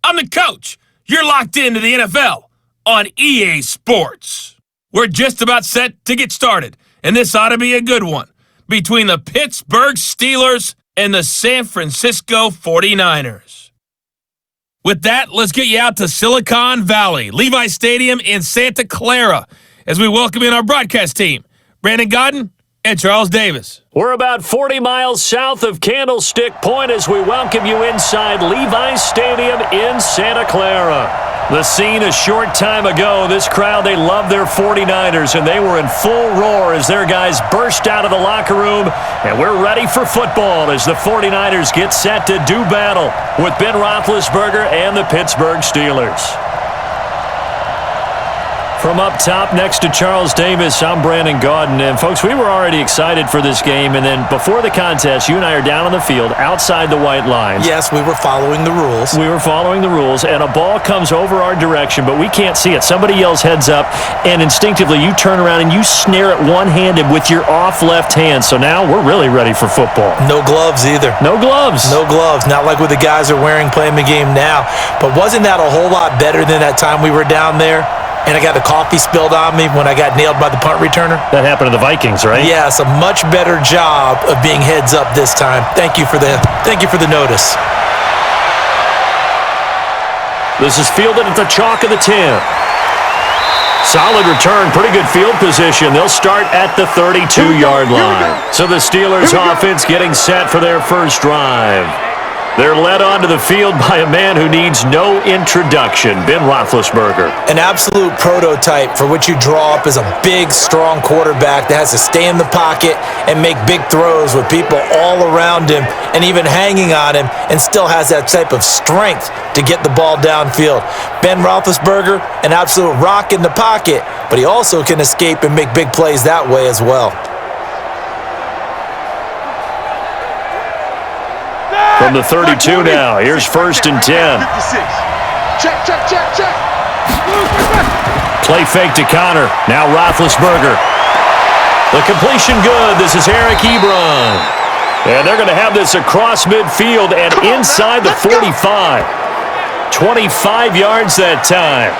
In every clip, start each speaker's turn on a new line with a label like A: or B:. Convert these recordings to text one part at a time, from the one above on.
A: I'm the coach. You're locked into the NFL on EA Sports. We're just about set to get started, and this ought to be a good one between the Pittsburgh Steelers and the San Francisco 49ers. With that, let's get you out to Silicon Valley, Levi Stadium in Santa Clara, as we welcome in our broadcast team, Brandon Godden and Charles Davis.
B: We're about 40 miles south of Candlestick Point as we welcome you inside Levi Stadium in Santa Clara. The scene a short time ago, this crowd, they love their 49ers, and they were in full roar as their guys burst out of the locker room, and we're ready for football as the 49ers get set to do battle with Ben Roethlisberger and the Pittsburgh Steelers. From up top next to Charles Davis, I'm Brandon Godden. And, folks, we were already excited for this game. And then before the contest, you and I are down on the field outside the white lines.
C: Yes, we were following the rules.
B: We were following the rules, and a ball comes over our direction, but we can't see it. Somebody yells heads up, and instinctively you turn around and you snare it one-handed with your off left hand. So now we're really ready for football.
C: No gloves either.
B: No gloves.
C: No gloves. Not like what the guys are wearing playing the game now. But wasn't that a whole lot better than that time we were down there? And I got the coffee spilled on me when I got nailed by the punt returner.
B: That happened to the Vikings, right?
C: Yes, a much better job of being heads up this time. Thank you for the notice.
B: This is fielded at the chalk of the 10. Solid return, pretty good field position. They'll start at the 32-yard line. So the Steelers offense getting set for their first drive. They're led onto the field by a man who needs no introduction, Ben Roethlisberger.
C: An absolute prototype for what you draw up as a big, strong quarterback that has to stay in the pocket and make big throws with people all around him and even hanging on him, and still has that type of strength to get the ball downfield. Ben Roethlisberger, an absolute rock in the pocket, but he also can escape and make big plays that way as well.
B: From the 32 now, here's 1st and 10.
D: Check.
B: Play fake to Connor. Now Roethlisberger. The completion good. This is Eric Ebron. And they're going to have this across midfield and inside the 45. 25 yards that time.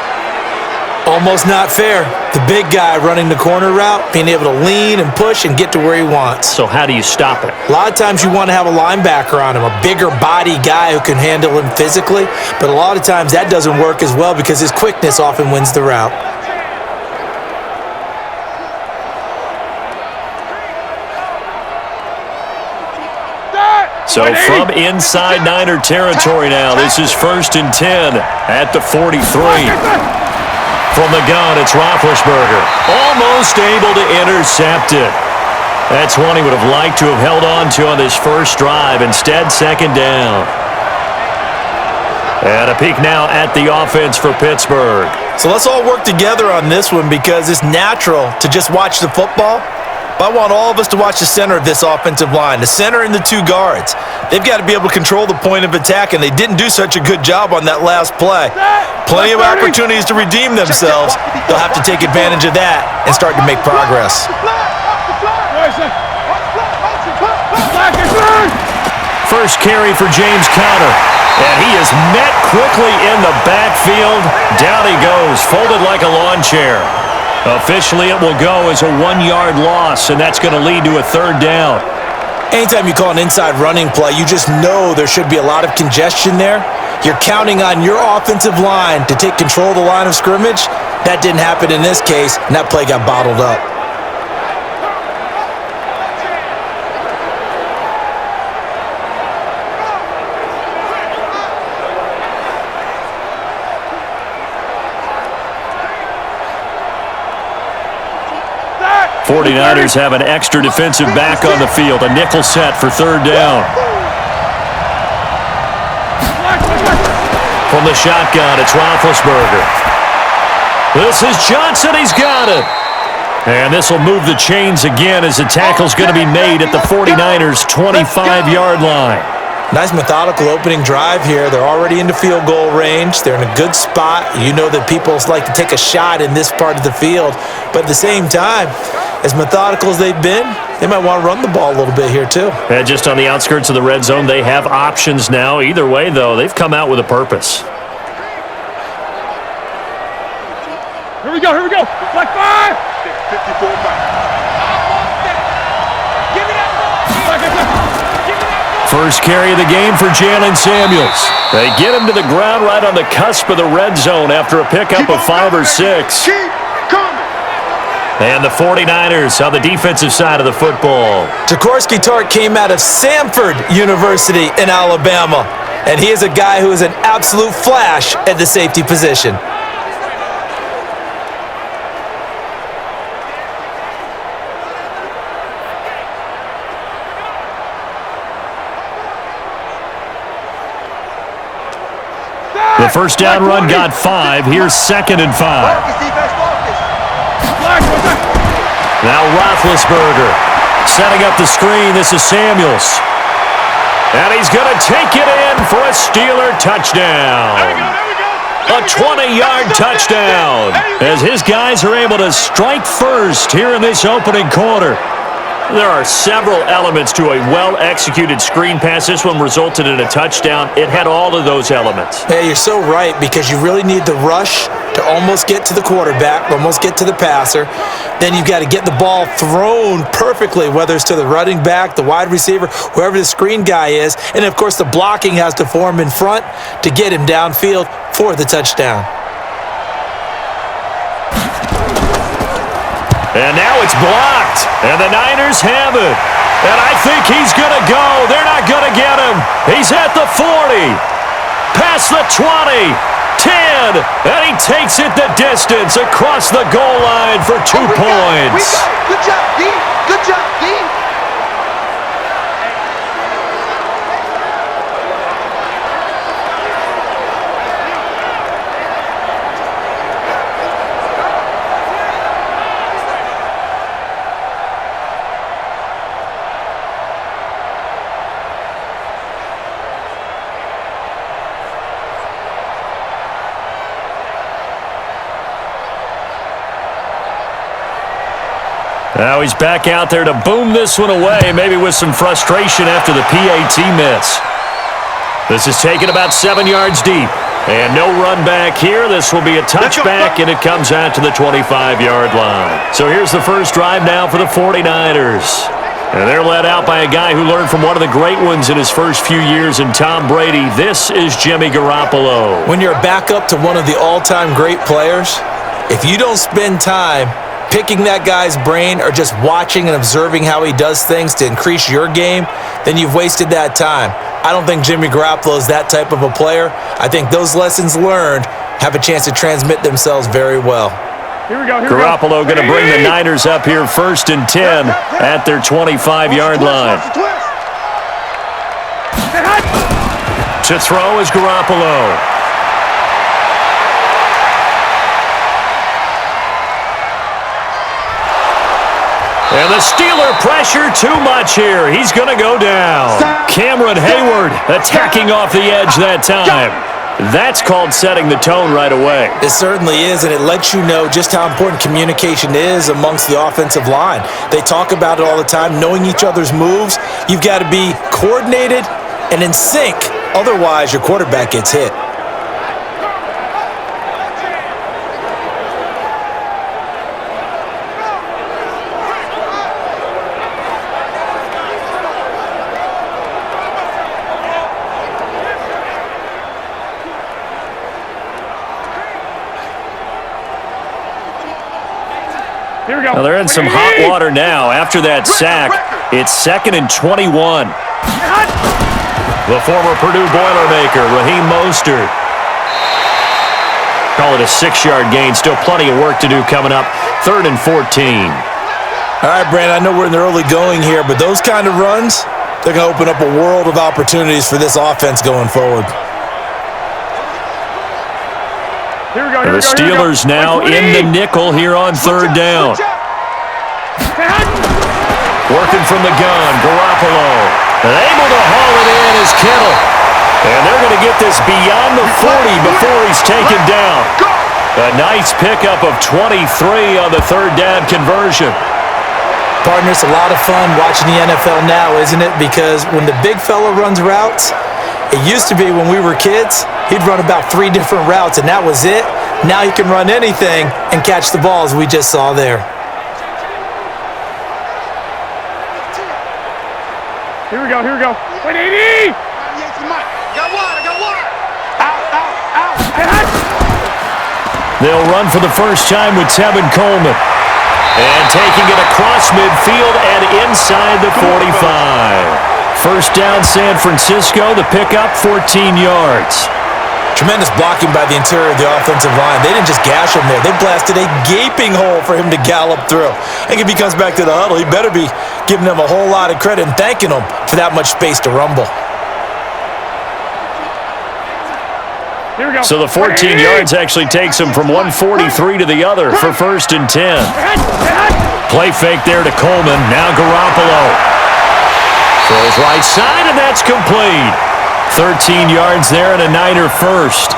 C: Almost not fair. The big guy running the corner route, being able to lean and push and get to where he wants.
B: So how do you stop it?
C: A lot of times you want to have a linebacker on him, a bigger body guy who can handle him physically, but a lot of times that doesn't work as well because his quickness often wins the route.
B: So from inside Niner territory now, this is 1st and 10 at the 43. From the gun, it's Roethlisberger. Almost able to intercept it. That's one he would have liked to have held on to on this first drive. Instead, 2nd down. And a peek now at the offense for Pittsburgh.
C: So let's all work together on this one because it's natural to just watch the football. But I want all of us to watch the center of this offensive line, the center and the 2 guards. They've got to be able to control the point of attack, and they didn't do such a good job on that last play. Plenty of opportunities to redeem themselves. They'll have to take advantage of that and start to make progress.
B: First carry for James Conner. And he is met quickly in the backfield. Down he goes, folded like a lawn chair. Officially, it will go as a 1-yard loss, and that's going to lead to a 3rd down.
C: Anytime you call an inside running play, you just know there should be a lot of congestion there. You're counting on your offensive line to take control of the line of scrimmage. That didn't happen in this case, and that play got bottled up.
B: '49ers have an extra defensive back on the field. A nickel set for 3rd down. From the shotgun, it's Roethlisberger. This is Johnson. He's got it. And this will move the chains again as the tackle's going to be made at the 49ers' 25-yard line.
C: Nice methodical opening drive here. They're already into field goal range. They're in a good spot. You know that people like to take a shot in this part of the field. But at the same time, as methodical as they've been, they might want to run the ball a little bit here too.
B: And just on the outskirts of the red zone, they have options now. Either way, though, they've come out with a purpose.
D: Here we go. Black 5.
E: 54 pounds.
B: First carry of the game for Jalen Samuels. They get him to the ground right on the cusp of the red zone after a pickup of 5 or 6.
E: Keep coming.
B: And the 49ers on the defensive side of the football.
C: Jaworski Tartt came out of Samford University in Alabama, and he is a guy who is an absolute flash at the safety position.
B: The first down run got 5. Here's 2nd and 5. Now Roethlisberger setting up the screen. This is Samuels. And he's going to take it in for a Steeler touchdown. A 20-yard touchdown as his guys are able to strike first here in this opening quarter. There are several elements to a well-executed screen pass. This one resulted in a touchdown. It had all of those elements.
C: Yeah, you're so right, because you really need the rush to almost get to the quarterback, almost get to the passer. Then you've got to get the ball thrown perfectly, whether it's to the running back, the wide receiver, whoever the screen guy is. And, of course, the blocking has to form in front to get him downfield for the touchdown.
B: And now it's blocked, and the Niners have it. And I think he's going to go. They're not going to get him. He's at the 40, past the 20, 10, and he takes it the distance across the goal line for 2 points.
E: Good job, D. Good job, D.
B: Now he's back out there to boom this one away, maybe with some frustration after the PAT miss. This is taken about 7 yards deep. And no run back here. This will be a touchback, and it comes out to the 25-yard line. So here's the first drive now for the 49ers. And they're led out by a guy who learned from one of the great ones in his first few years in Tom Brady. This is Jimmy Garoppolo.
C: When you're a backup to one of the all-time great players, if you don't spend time picking that guy's brain or just watching and observing how he does things to increase your game, then you've wasted that time. I don't think Jimmy Garoppolo is that type of a player. I think those lessons learned have a chance to transmit themselves very well.
D: Here we go.
B: Garoppolo going to bring the Niners up here 1st and 10 at their 25-yard line. To throw is Garoppolo. And the Steeler pressure too much here. He's going to go down. Cameron Hayward attacking off the edge that time. That's called setting the tone right away.
C: It certainly is, and it lets you know just how important communication is amongst the offensive line. They talk about it all the time, knowing each other's moves. You've got to be coordinated and in sync. Otherwise, your quarterback gets hit.
B: Well, they're in some hot water now. After that sack, it's 2nd and 21. The former Purdue Boilermaker, Raheem Mostert. Call it a 6-yard gain. Still plenty of work to do coming up. 3rd and 14.
C: All right, Brandon, I know we're in the early going here, but those kind of runs, they're going to open up a world of opportunities for this offense going forward.
B: The Steelers now in the nickel here on 3rd down. Working from the gun, Garoppolo. And able to haul it in is Kittle. And they're going to get this beyond the 40 before he's taken down. A nice pickup of 23 on the 3rd down conversion.
C: Partner, it's a lot of fun watching the NFL now, isn't it? Because when the big fella runs routes, it used to be when we were kids, he'd run about 3 different routes, and that was it. Now he can run anything and catch the ball, as we just saw there.
D: Here we go, here we go. Wait, 80!
E: Got wide.
B: They'll run for the first time with Tevin Coleman. And taking it across midfield and inside the 45. First down, San Francisco. The pickup, 14 yards.
C: Tremendous blocking by the interior of the offensive line. They didn't just gash him there. They blasted a gaping hole for him to gallop through. I think if he comes back to the huddle, he better be giving them a whole lot of credit and thanking them for that much space to rumble.
D: Here we go.
B: So the 14 yards actually takes him from 143 to the other for first and 10. Play fake there to Coleman. Now Garoppolo. Throws right side, and that's complete. 13 yards there and a Niner first.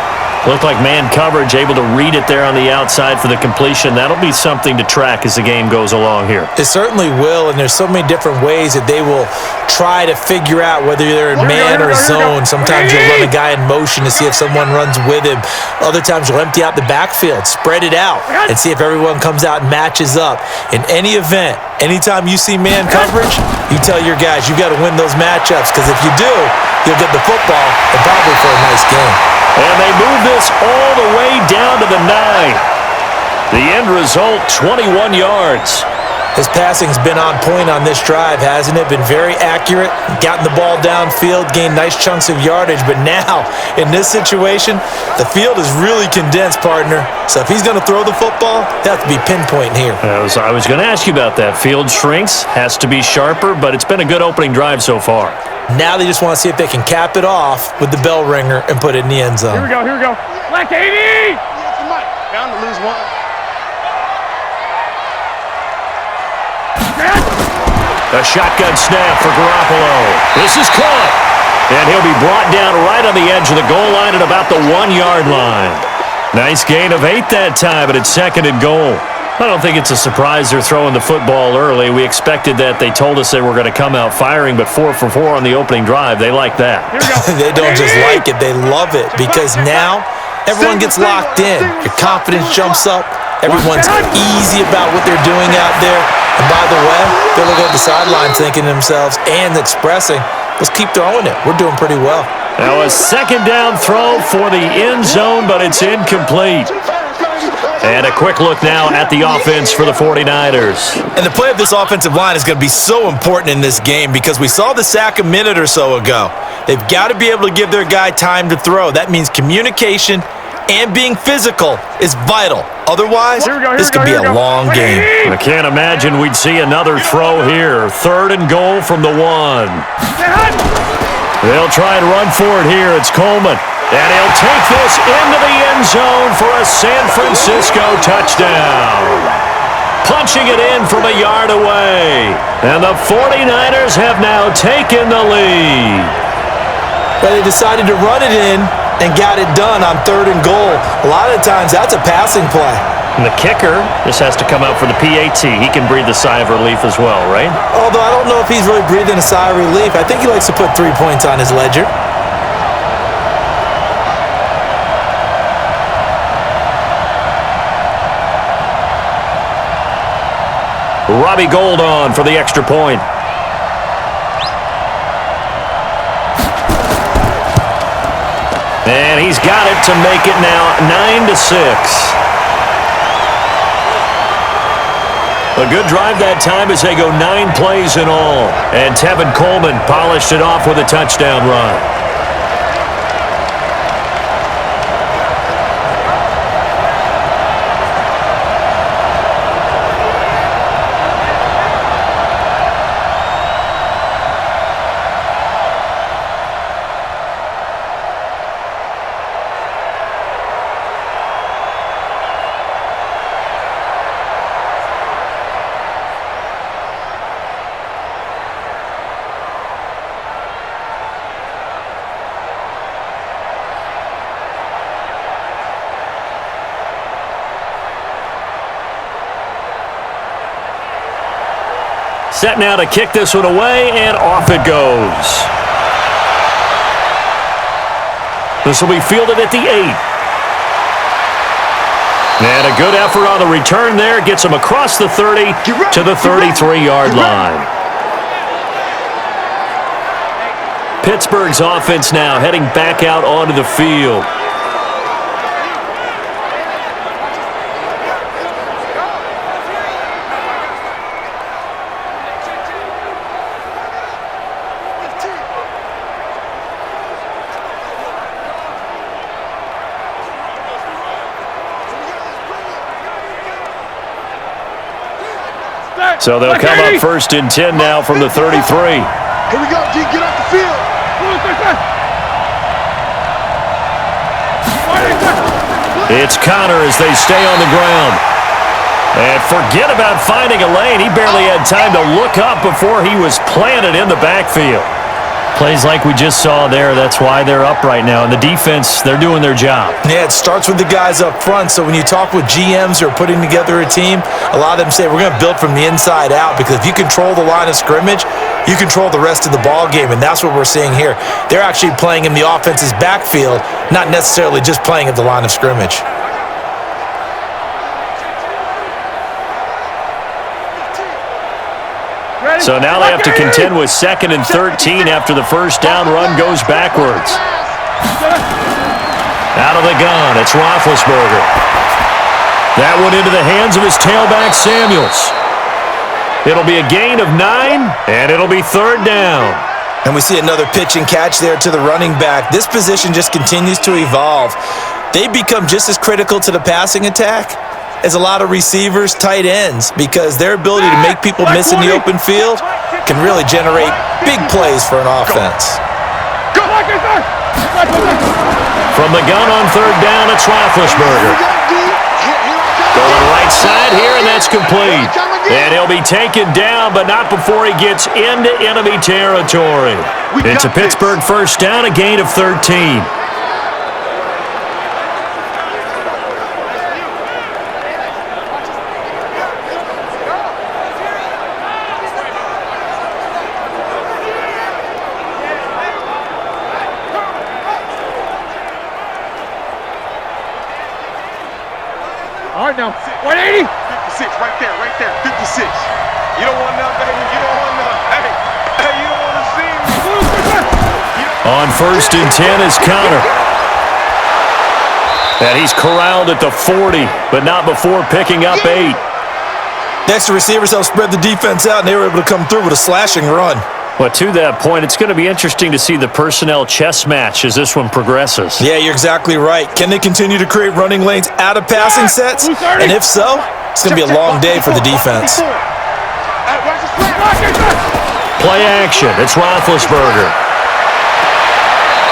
B: Looked like man coverage, able to read it there on the outside for the completion. That'll be something to track as the game goes along here.
C: It certainly will, and there's so many different ways that they will try to figure out whether they're in man or zone. Sometimes you'll run a guy in motion to see if someone runs with him. Other times you'll empty out the backfield, spread it out, and see if everyone comes out and matches up. In any event, anytime you see man coverage, you tell your guys you got to win those matchups, because if you do, you'll get the football and probably for a nice game.
B: And they move this all the way down to the 9. The end result, 21 yards.
C: His passing's been on point on this drive, hasn't it? Been very accurate, gotten the ball downfield, gained nice chunks of yardage, but now, in this situation, the field is really condensed, partner. So if he's going to throw the football, they have to be pinpoint here.
B: I was going to ask you about that. Field shrinks, has to be sharper, but it's been a good opening drive so far.
C: Now they just want to see if they can cap it off with the bell ringer and put it in the end zone.
D: Here we go, here we go. Left 80!
E: Bound to lose one.
B: A shotgun snap for Garoppolo. This is caught. And he'll be brought down right on the edge of the goal line at about the 1-yard line. Nice gain of 8 that time, but it's second and goal. I don't think it's a surprise they're throwing the football early. We expected that. They told us they were going to come out firing, but 4 for 4 on the opening drive. They like that.
C: They don't just like it, they love it, because now everyone gets locked in. Your confidence jumps up. Everyone's easy about what they're doing out there. And by the way, they're looking at the sideline thinking to themselves and expressing, let's keep throwing it. We're doing pretty well.
B: Now a second down throw for the end zone, but it's incomplete. And a quick look now at the offense for the 49ers.
C: And the play of this offensive line is going to be so important in this game, because we saw the sack a minute or so ago. They've got to be able to give their guy time to throw. That means communication and being physical is vital. Otherwise, this could be a long game.
B: I can't imagine we'd see another throw here. Third and goal from the 1. They'll try and run for it here. It's Coleman. And he'll take this into the end zone for a San Francisco touchdown. Punching it in from a yard away. And the 49ers have now taken the lead.
C: But they decided to run it in and got it done on 3rd and goal. A lot of times that's a passing play.
B: And the kicker just has to come out for the PAT. He can breathe a sigh of relief as well, right?
C: Although I don't know if he's really breathing a sigh of relief. I think he likes to put 3 points on his ledger.
B: Robbie Gould on for the extra point. And he's got it to make it now 9-6. A good drive that time as they go 9 plays in all. And Tevin Coleman polished it off with a touchdown run. Set now to kick this one away, and off it goes. This will be fielded at the 8. And a good effort on the return there. Gets him across the 30 to the 33-yard line. Pittsburgh's offense now heading back out onto the field. So they'll come up 1st and 10 now from the 33.
E: Here we go, G. Get off the field.
B: It's Connor as they stay on the ground. And forget about finding a lane. He barely had time to look up before he was planted in the backfield. Plays like we just saw there, that's why they're up right now. And the defense, they're doing their job.
C: Yeah, it starts with the guys up front. So when you talk with GMs who are putting together a team, a lot of them say we're going to build from the inside out, because if you control the line of scrimmage, you control the rest of the ball game, and that's what we're seeing here. They're actually playing in the offense's backfield, not necessarily just playing at the line of scrimmage.
B: So now they have to contend with 2nd and 13 after the first down run goes backwards. Out of the gun, it's Roethlisberger. That one into the hands of his tailback, Samuels. It'll be a gain of 9, and it'll be 3rd down.
C: And we see another pitch and catch there to the running back. This position just continues to evolve. They become just as critical to the passing attack as a lot of receivers, tight ends, because their ability to make people miss in the open field can really generate big plays for an offense.
B: From the gun on 3rd down, it's Roethlisberger. Going right side here, and that's complete. And he'll be taken down, but not before he gets into enemy territory. It's a Pittsburgh 1st down, a gain of 13.
D: All right, now, 180.
E: 56, right there, 56. You don't want none, baby. You don't want none. Hey, you don't want to see me.
B: On 1st and 10 is Connor. And he's corralled at the 40, but not before picking up 8.
C: Next to receivers help spread the defense out, and they were able to come through with a slashing run.
B: But to that point, it's going to be interesting to see the personnel chess match as this one progresses.
C: Yeah, you're exactly right. Can they continue to create running lanes out of passing sets? And if so, it's going to be a long day for the defense.
B: Play action. It's Roethlisberger.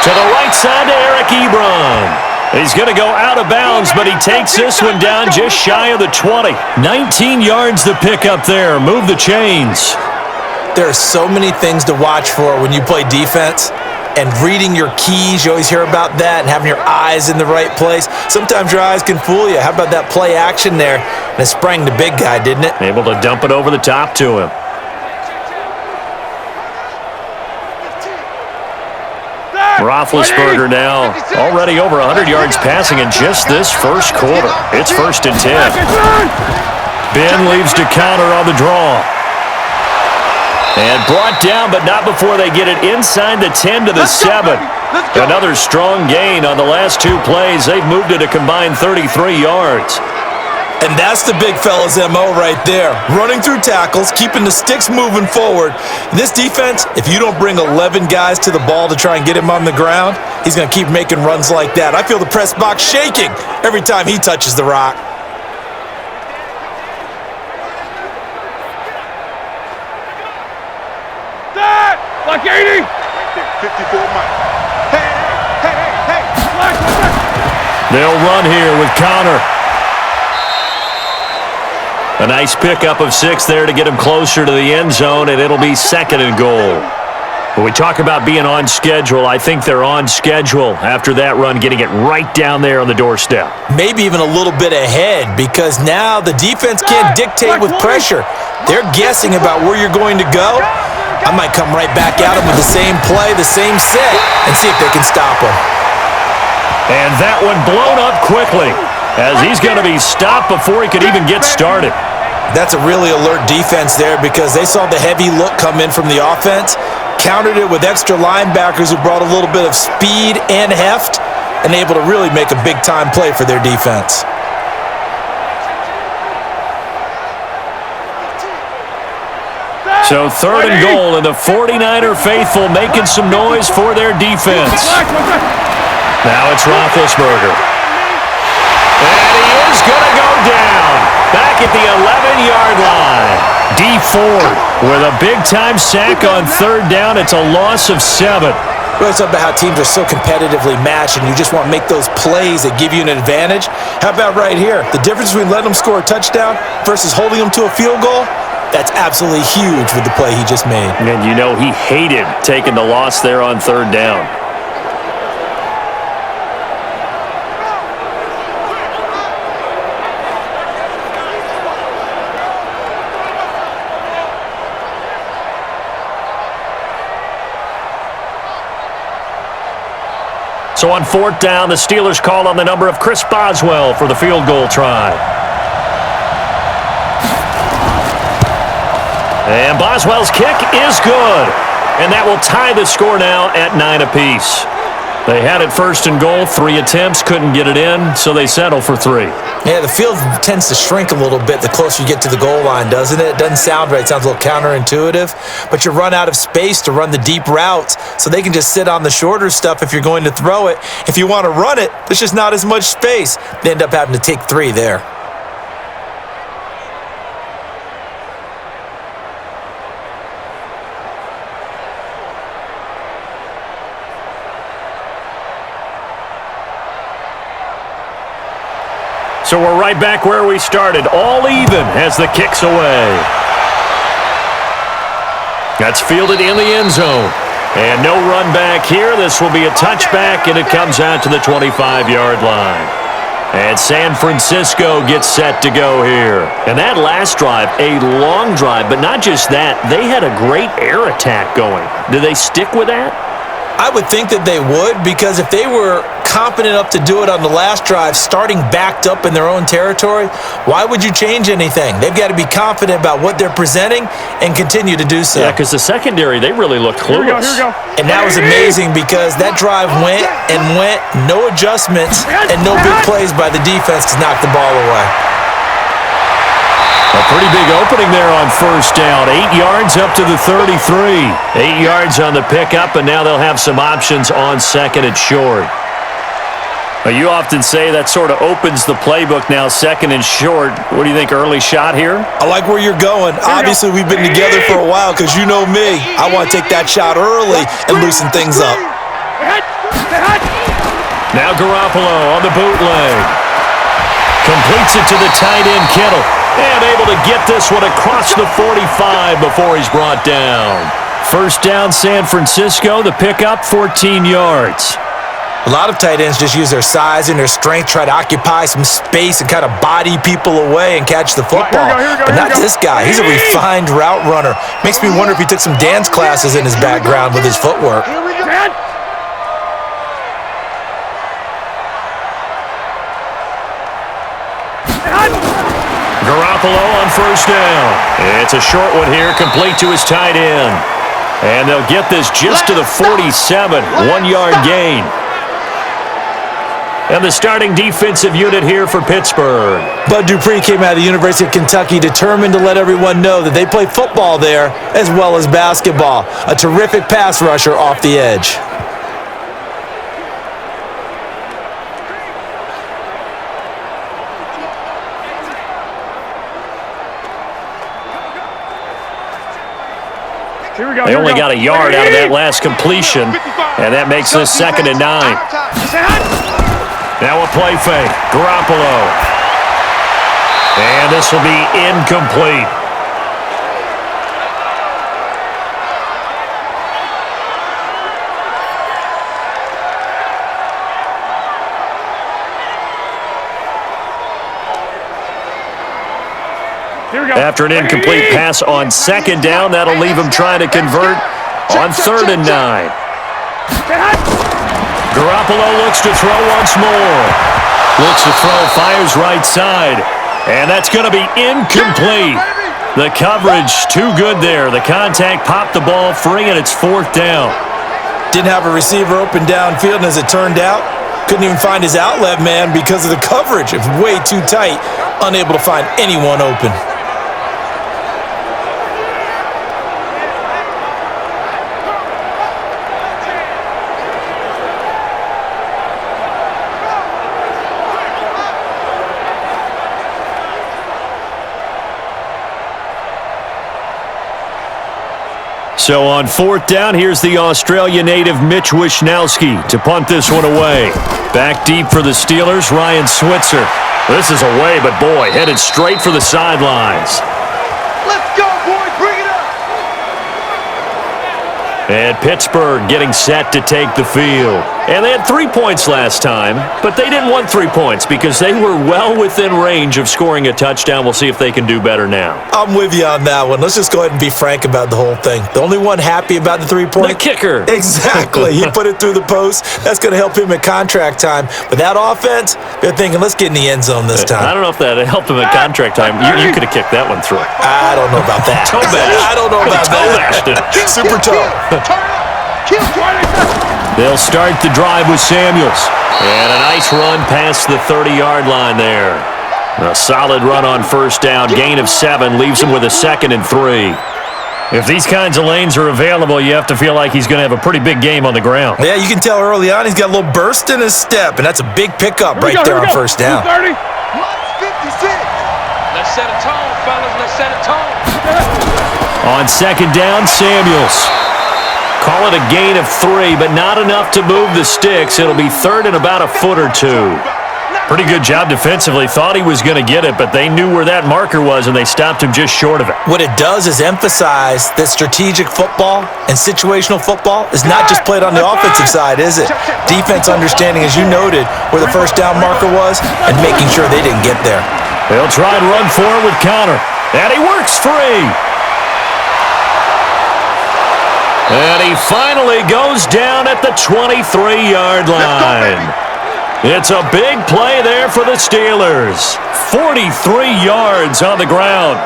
B: To the right side to Eric Ebron. He's going to go out of bounds, but he takes this one down just shy of the 20. 19 yards to pick up there. Move the chains.
C: There are so many things to watch for when you play defense, and reading your keys, you always hear about that, and having your eyes in the right place. Sometimes your eyes can fool you. How about that play action there? And it sprang the big guy, didn't it?
B: Able to dump it over the top to him. Roethlisberger now already over 100 yards passing in just this first quarter. It's 1st and 10. Ben leaves to counter on the draw. And brought down, but not before they get it inside the 10 to the 7. Another strong gain on the last 2 plays. They've moved it a combined 33 yards.
C: And that's the big fella's MO right there. Running through tackles, keeping the sticks moving forward. This defense, if you don't bring 11 guys to the ball to try and get him on the ground, he's going to keep making runs like that. I feel the press box shaking every time he touches the rock.
D: Like 80.
E: Right there, 54 Mike. Hey.
B: They'll run here with Connor. A nice pickup of 6 there to get him closer to the end zone, and it'll be 2nd and goal. When we talk about being on schedule, I think they're on schedule after that run, getting it right down there on the doorstep.
C: Maybe even a little bit ahead, because now the defense can't dictate with pressure. They're guessing about where you're going to go. I might come right back at them with the same play, the same set, and see if they can stop them.
B: And that one blown up quickly. as he's going to be stopped before he could even get started.
C: That's a really alert defense there because they saw the heavy look come in from the offense, countered it with extra linebackers who brought a little bit of speed and heft, and able to really make a big-time play for their defense.
B: So 3rd and goal, and the 49er faithful making some noise for their defense. Now it's Roethlisberger. And he is going to go down back at the 11-yard line. D Ford with a big-time sack on 3rd down. It's a loss of 7.
C: Really talk about how teams are so competitively matched and you just want to make those plays that give you an advantage. How about right here? The difference between letting them score a touchdown versus holding them to a field goal? That's absolutely huge with the play he just made.
B: And you know he hated taking the loss there on 3rd down. So on 4th down, the Steelers call on the number of Chris Boswell for the field goal try. And Boswell's kick is good. And that will tie the score now at 9 apiece. They had it 1st and goal, 3 attempts, couldn't get it in, so they settle for 3.
C: Yeah, the field tends to shrink a little bit the closer you get to the goal line, doesn't it? It doesn't sound right. It sounds a little counterintuitive. But you run out of space to run the deep routes, so they can just sit on the shorter stuff if you're going to throw it. If you want to run it, there's just not as much space. They end up having to take 3 there.
B: So we're right back where we started, all even as the kick's away. That's fielded in the end zone. And no run back here. This will be a touchback, and it comes out to the 25-yard line. And San Francisco gets set to go here. And that last drive, a long drive, but not just that. They had a great air attack going. Do they stick with that?
C: I would think that they would, because if they were confident enough to do it on the last drive, starting backed up in their own territory, why would you change anything? They've got to be confident about what they're presenting and continue to do so.
B: Yeah, because the secondary, they really looked clueless.
D: Here we go.
C: And that was amazing because that drive went and went, no adjustments and no big plays by the defense to knock the ball away.
B: A pretty big opening there on 1st down. 8 yards up to the 33. 8 yards on the pickup, and now they'll have some options on 2nd and short. Now, you often say that sort of opens the playbook now, 2nd and short. What do you think, early shot here?
C: I like where you're going. Obviously, we've been together for a while because you know me. I want to take that shot early and loosen things up.
B: Now Garoppolo on the bootleg. Completes it to the tight end, Kittle. And able to get this one across the 45 before he's brought down. 1st down, San Francisco. The pickup, 14 yards.
C: A lot of tight ends just use their size and their strength, try to occupy some space and kind of body people away and catch the football. But not this guy. He's a refined route runner. Makes me wonder if he took some dance classes in his background with his footwork.
B: Garoppolo on 1st down. It's a short one here, complete to his tight end. And they'll get this just to the 47, 1-yard gain. And the starting defensive unit here for Pittsburgh.
C: Bud Dupree came out of the University of Kentucky determined to let everyone know that they play football there as well as basketball. A terrific pass rusher off the edge.
B: They only got a yard out of that last completion, and that makes this 2nd and 9. Now a play fake. Garoppolo. And this will be incomplete. After an incomplete pass on 2nd down, that'll leave him trying to convert on 3rd and 9. Garoppolo looks to throw once more. Looks to throw, fires right side. And that's going to be incomplete. The coverage too good there. The contact popped the ball free, and it's 4th down.
C: Didn't have a receiver open downfield, and as it turned out, couldn't even find his outlet man because of the coverage. It was way too tight, unable to find anyone open.
B: So on 4th down, here's the Australia native Mitch Wishnowsky to punt this one away. Back deep for the Steelers, Ryan Switzer. This is away, but boy, headed straight for the sidelines.
E: Let's go, boys. Bring it up.
B: And Pittsburgh getting set to take the field. And they had 3 points last time, but they didn't want 3 points because they were well within range of scoring a touchdown. We'll see if they can do better now.
C: I'm with you on that one. Let's just go ahead and be frank about the whole thing. The only one happy about the 3-point?
B: The kicker.
C: Exactly. He put it through the post. That's going to help him at contract time. But that offense, they're thinking, let's get in the end zone this time.
B: I don't know if that helped him at contract time. You could have kicked that one through.
C: I don't know about that.
B: Toe bash.
C: I don't know about
B: that.
C: Super toe.
B: They'll start the drive with Samuels. And a nice run past the 30-yard line there. A solid run on 1st down. Gain of 7 leaves him with a 2nd and 3. If these kinds of lanes are available, you have to feel like he's going to have a pretty big game on the ground.
C: Yeah, you can tell early on he's got a little burst in his step, and that's a big pickup right there on 1st down.
E: 56. Let's set a tone, fellas. Let's set a tone.
B: On 2nd down, Samuels. Call it a gain of 3, but not enough to move the sticks. It'll be 3rd and about a foot or 2. Pretty good job defensively. Thought he was going to get it, but they knew where that marker was, and they stopped him just short of it.
C: What it does is emphasize that strategic football and situational football is not just played on the offensive side, is it? Defense understanding, as you noted, where the 1st down marker was and making sure they didn't get there.
B: They'll try and run for it with Conner. And he works free. And he finally goes down at the 23-yard line. It's a big play there for the Steelers. 43 yards on the ground.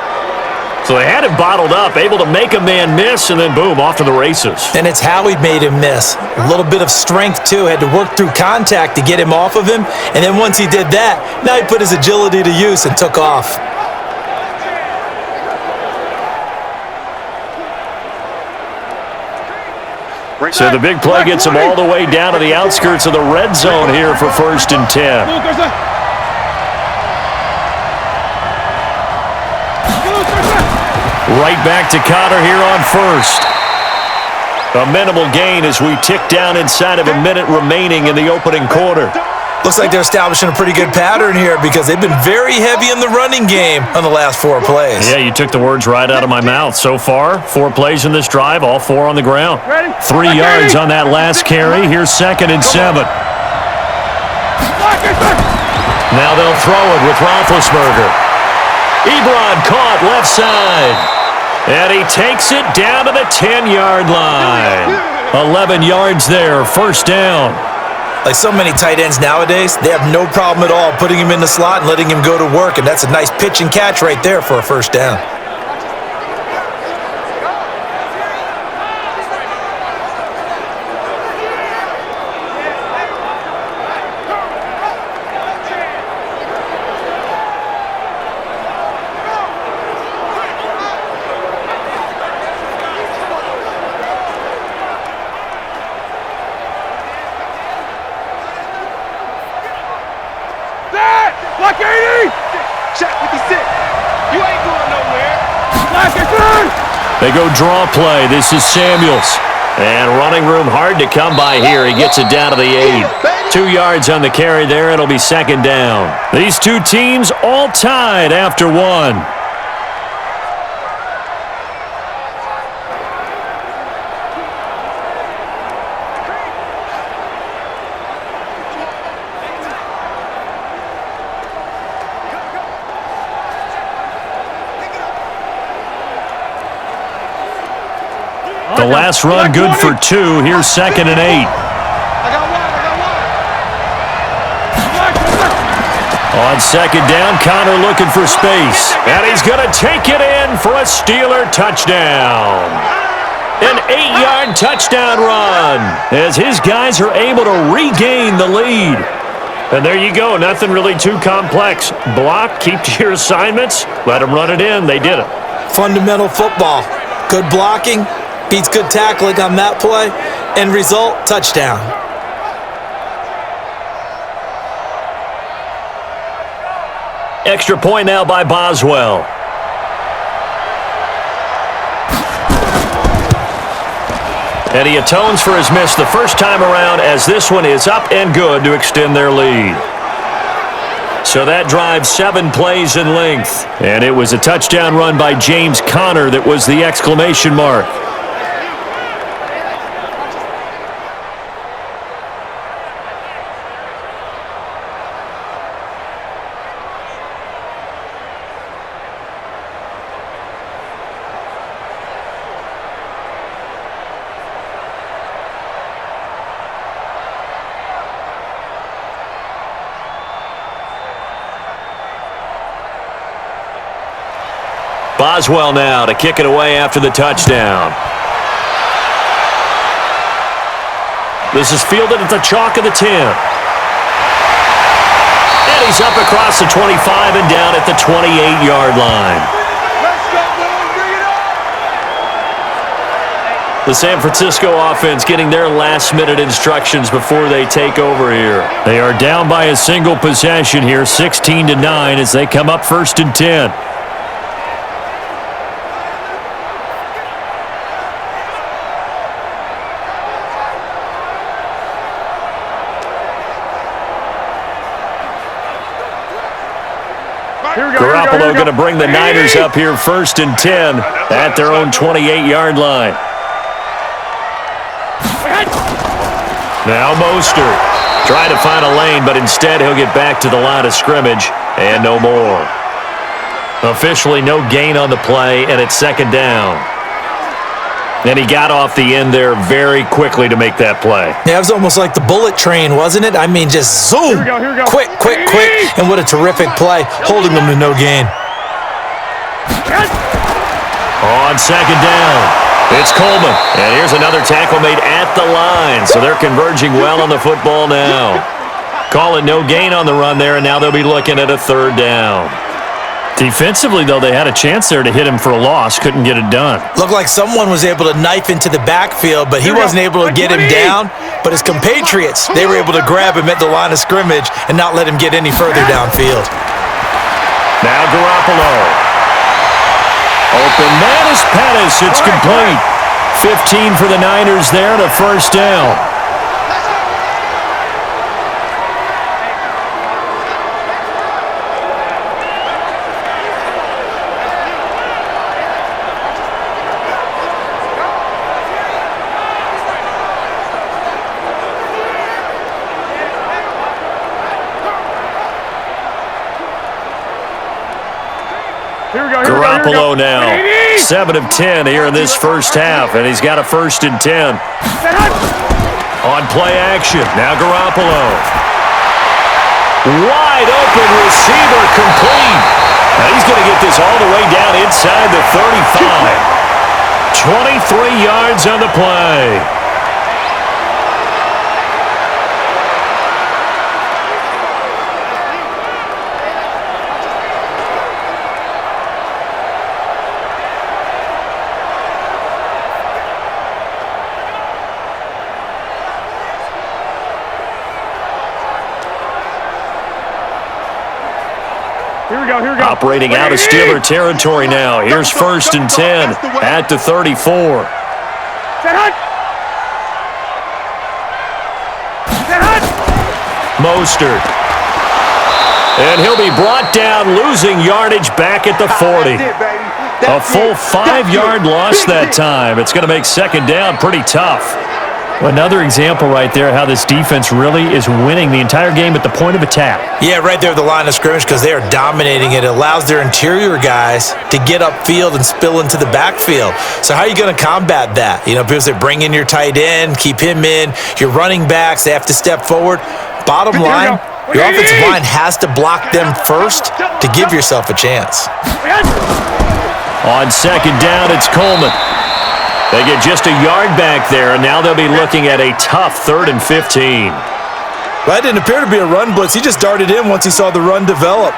B: So they had him bottled up, able to make a man miss, and then boom, off to the races.
C: And it's how he made him miss. A little bit of strength, too. Had to work through contact to get him off of him. And then once he did that, now he put his agility to use and took off.
B: So the big play gets him all the way down to the outskirts of the red zone here for 1st and 10. Right back to Conner here on 1st. A minimal gain as we tick down inside of a minute remaining in the opening quarter.
C: Looks like they're establishing a pretty good pattern here because they've been very heavy in the running game on the last 4 plays.
B: Yeah, you took the words right out of my mouth. So far, 4 plays in this drive, all 4 on the ground. 3 yards on that last carry. Here's 2nd and 7. Now they'll throw it with Roethlisberger. Ebron caught left side. And he takes it down to the 10-yard line. 11 yards there, 1st down.
C: Like so many tight ends nowadays, they have no problem at all putting him in the slot and letting him go to work, and that's a nice pitch and catch right there for a 1st down.
D: Block 80!
E: Check 56. You ain't going nowhere.
D: Block 80!
B: They go draw play. This is Samuels. And running room hard to come by here. He gets it down to the 8. 2 yards on the carry there. It'll be 2nd down. These two teams all tied after 1. The last run good for 2. Here's 2nd and 8. On second down, Connor looking for space. And he's going to take it in for a Steeler touchdown. An 8-yard touchdown run as his guys are able to regain the lead. And there you go. Nothing really too complex. Block, keep to your assignments, let them run it in. They did it.
C: Fundamental football. Good blocking beats good tackling on that play. End result, touchdown.
B: Extra point now by Boswell. And he atones for his miss the first time around as this one is up and good to extend their lead. So that drive 7 plays in length. And it was a touchdown run by James Conner that was the exclamation mark. Boswell now to kick it away after the touchdown. This is fielded at the chalk of the 10. And he's up across the 25 and down at the 28-yard line.
E: Let's go, boys. Bring it on.
B: The San Francisco offense getting their last-minute instructions before they take over here. They are down by a single possession here, 16-9, as they come up 1st and 10. Garoppolo going to bring the Niners up here 1st and 10 at their own 28-yard line. Now Mostert trying to find a lane, but instead he'll get back to the line of scrimmage and no more. Officially no gain on the play, and it's 2nd down. And he got off the end there very quickly to make that play.
C: Yeah, it was almost like the bullet train, wasn't it? I mean, just zoom.
D: Here we go.
C: Quick. And what a terrific play, holding them to no gain.
B: On 2nd down, it's Coleman. And here's another tackle made at the line. So they're converging well on the football now. Calling no gain on the run there, and now they'll be looking at a 3rd down. Defensively, though, they had a chance there to hit him for a loss. Couldn't get it done.
C: Looked like someone was able to knife into the backfield, but he wasn't able to get him down. But his compatriots, they were able to grab him at the line of scrimmage and not let him get any further downfield.
B: Now Garoppolo. Open man is Pettis. It's complete. 15 for the Niners there to 1st down. Garoppolo now, 7 of 10 here in this first half, and he's got a 1st and 10. On play action, now Garoppolo. Wide open receiver complete. Now he's going to get this all the way down inside the 35. 23 yards on the play. Operating out of Steeler territory now. Here's 1st and 10 at the 34. Mostert. And he'll be brought down, losing yardage back at the 40. A full 5-yard loss that time. It's going to make 2nd down pretty tough. Another example right there how this defense really is winning the entire game at the point of attack.
C: Yeah, right there at the line of scrimmage because they are dominating it. It allows their interior guys to get upfield and spill into the backfield. So how are you going to combat that? You know, people say bring in your tight end, keep him in. Your running backs, they have to step forward. Bottom line, Your offensive line has to block them first to give yourself a chance.
B: On second down, it's Coleman. They get just a yard back there, and now they'll be looking at a tough 3rd and 15.
C: Well, that didn't appear to be a run blitz. He just darted in once he saw the run develop.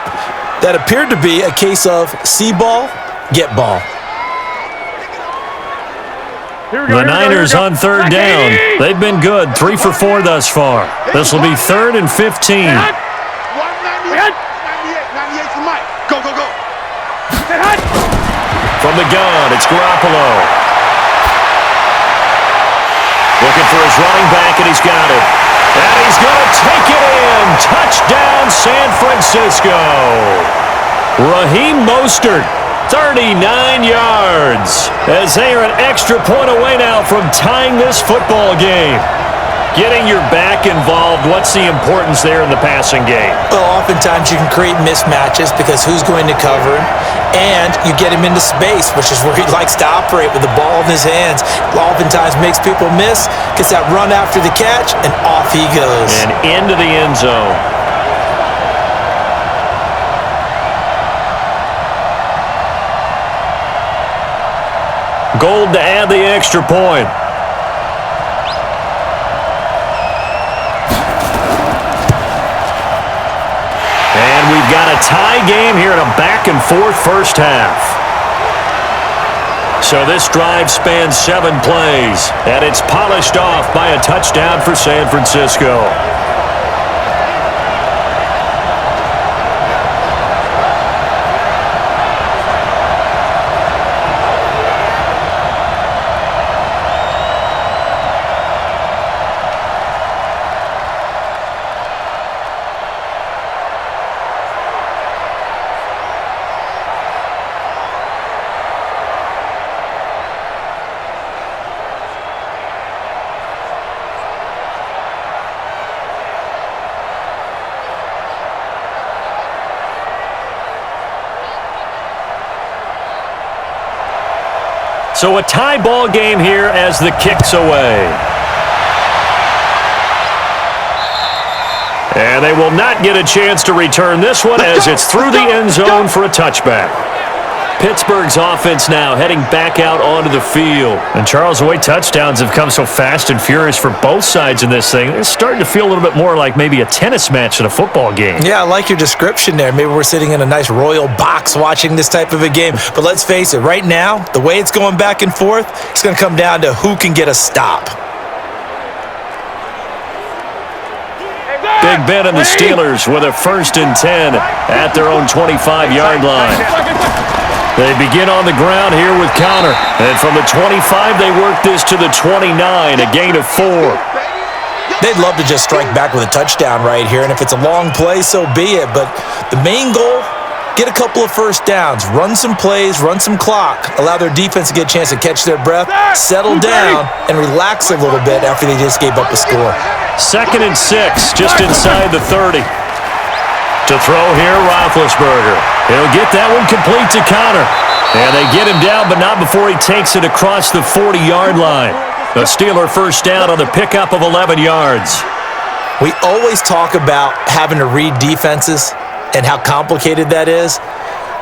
C: That appeared to be a case of see ball, get ball.
B: The Niners on 3rd down. They've been good, 3 for 4 thus far. This will be 3rd and 15.
E: 98 for Mike. Go, go, go.
B: From the gun, it's Garoppolo. Looking for his running back, and he's got it. And he's going to take it in. Touchdown, San Francisco. Raheem Mostert, 39 yards. As they are an extra point away now from tying this football game. Getting your back involved, what's the importance there in the passing game?
C: Well, oftentimes you can create mismatches because who's going to cover him, and you get him into space, which is where he likes to operate with the ball in his hands. Oftentimes makes people miss, gets that run after the catch, and off he goes.
B: And into the end zone. Gold to add the extra point. And we've got a tie game here in a back-and-forth first half. So this drive spans 7 plays, and it's polished off by a touchdown for San Francisco. So a tie ball game here as the kick's away. And they will not get a chance to return this one as it's through the end zone for a touchback. Pittsburgh's offense now heading back out onto the field. And Charles, the way touchdowns have come so fast and furious for both sides in this thing, it's starting to feel a little bit more like maybe a tennis match than a football game.
C: Yeah, I like your description there. Maybe we're sitting in a nice royal box watching this type of a game. But let's face it, right now, the way it's going back and forth, it's going to come down to who can get a stop.
B: Big Ben and the Steelers with a 1st and 10 at their own 25-yard line. They begin on the ground here with Conner. And from the 25, they work this to the 29, a gain of 4.
C: They'd love to just strike back with a touchdown right here, and if it's a long play, so be it. But the main goal, get a couple of first downs, run some plays, run some clock, allow their defense to get a chance to catch their breath, settle down, and relax a little bit after they just gave up a score.
B: 2nd and 6, just inside the 30. To throw here, Roethlisberger. He'll get that one complete to Conner. And they get him down, but not before he takes it across the 40-yard line. The Steeler first down on the pickup of 11 yards.
C: We always talk about having to read defenses and how complicated that is.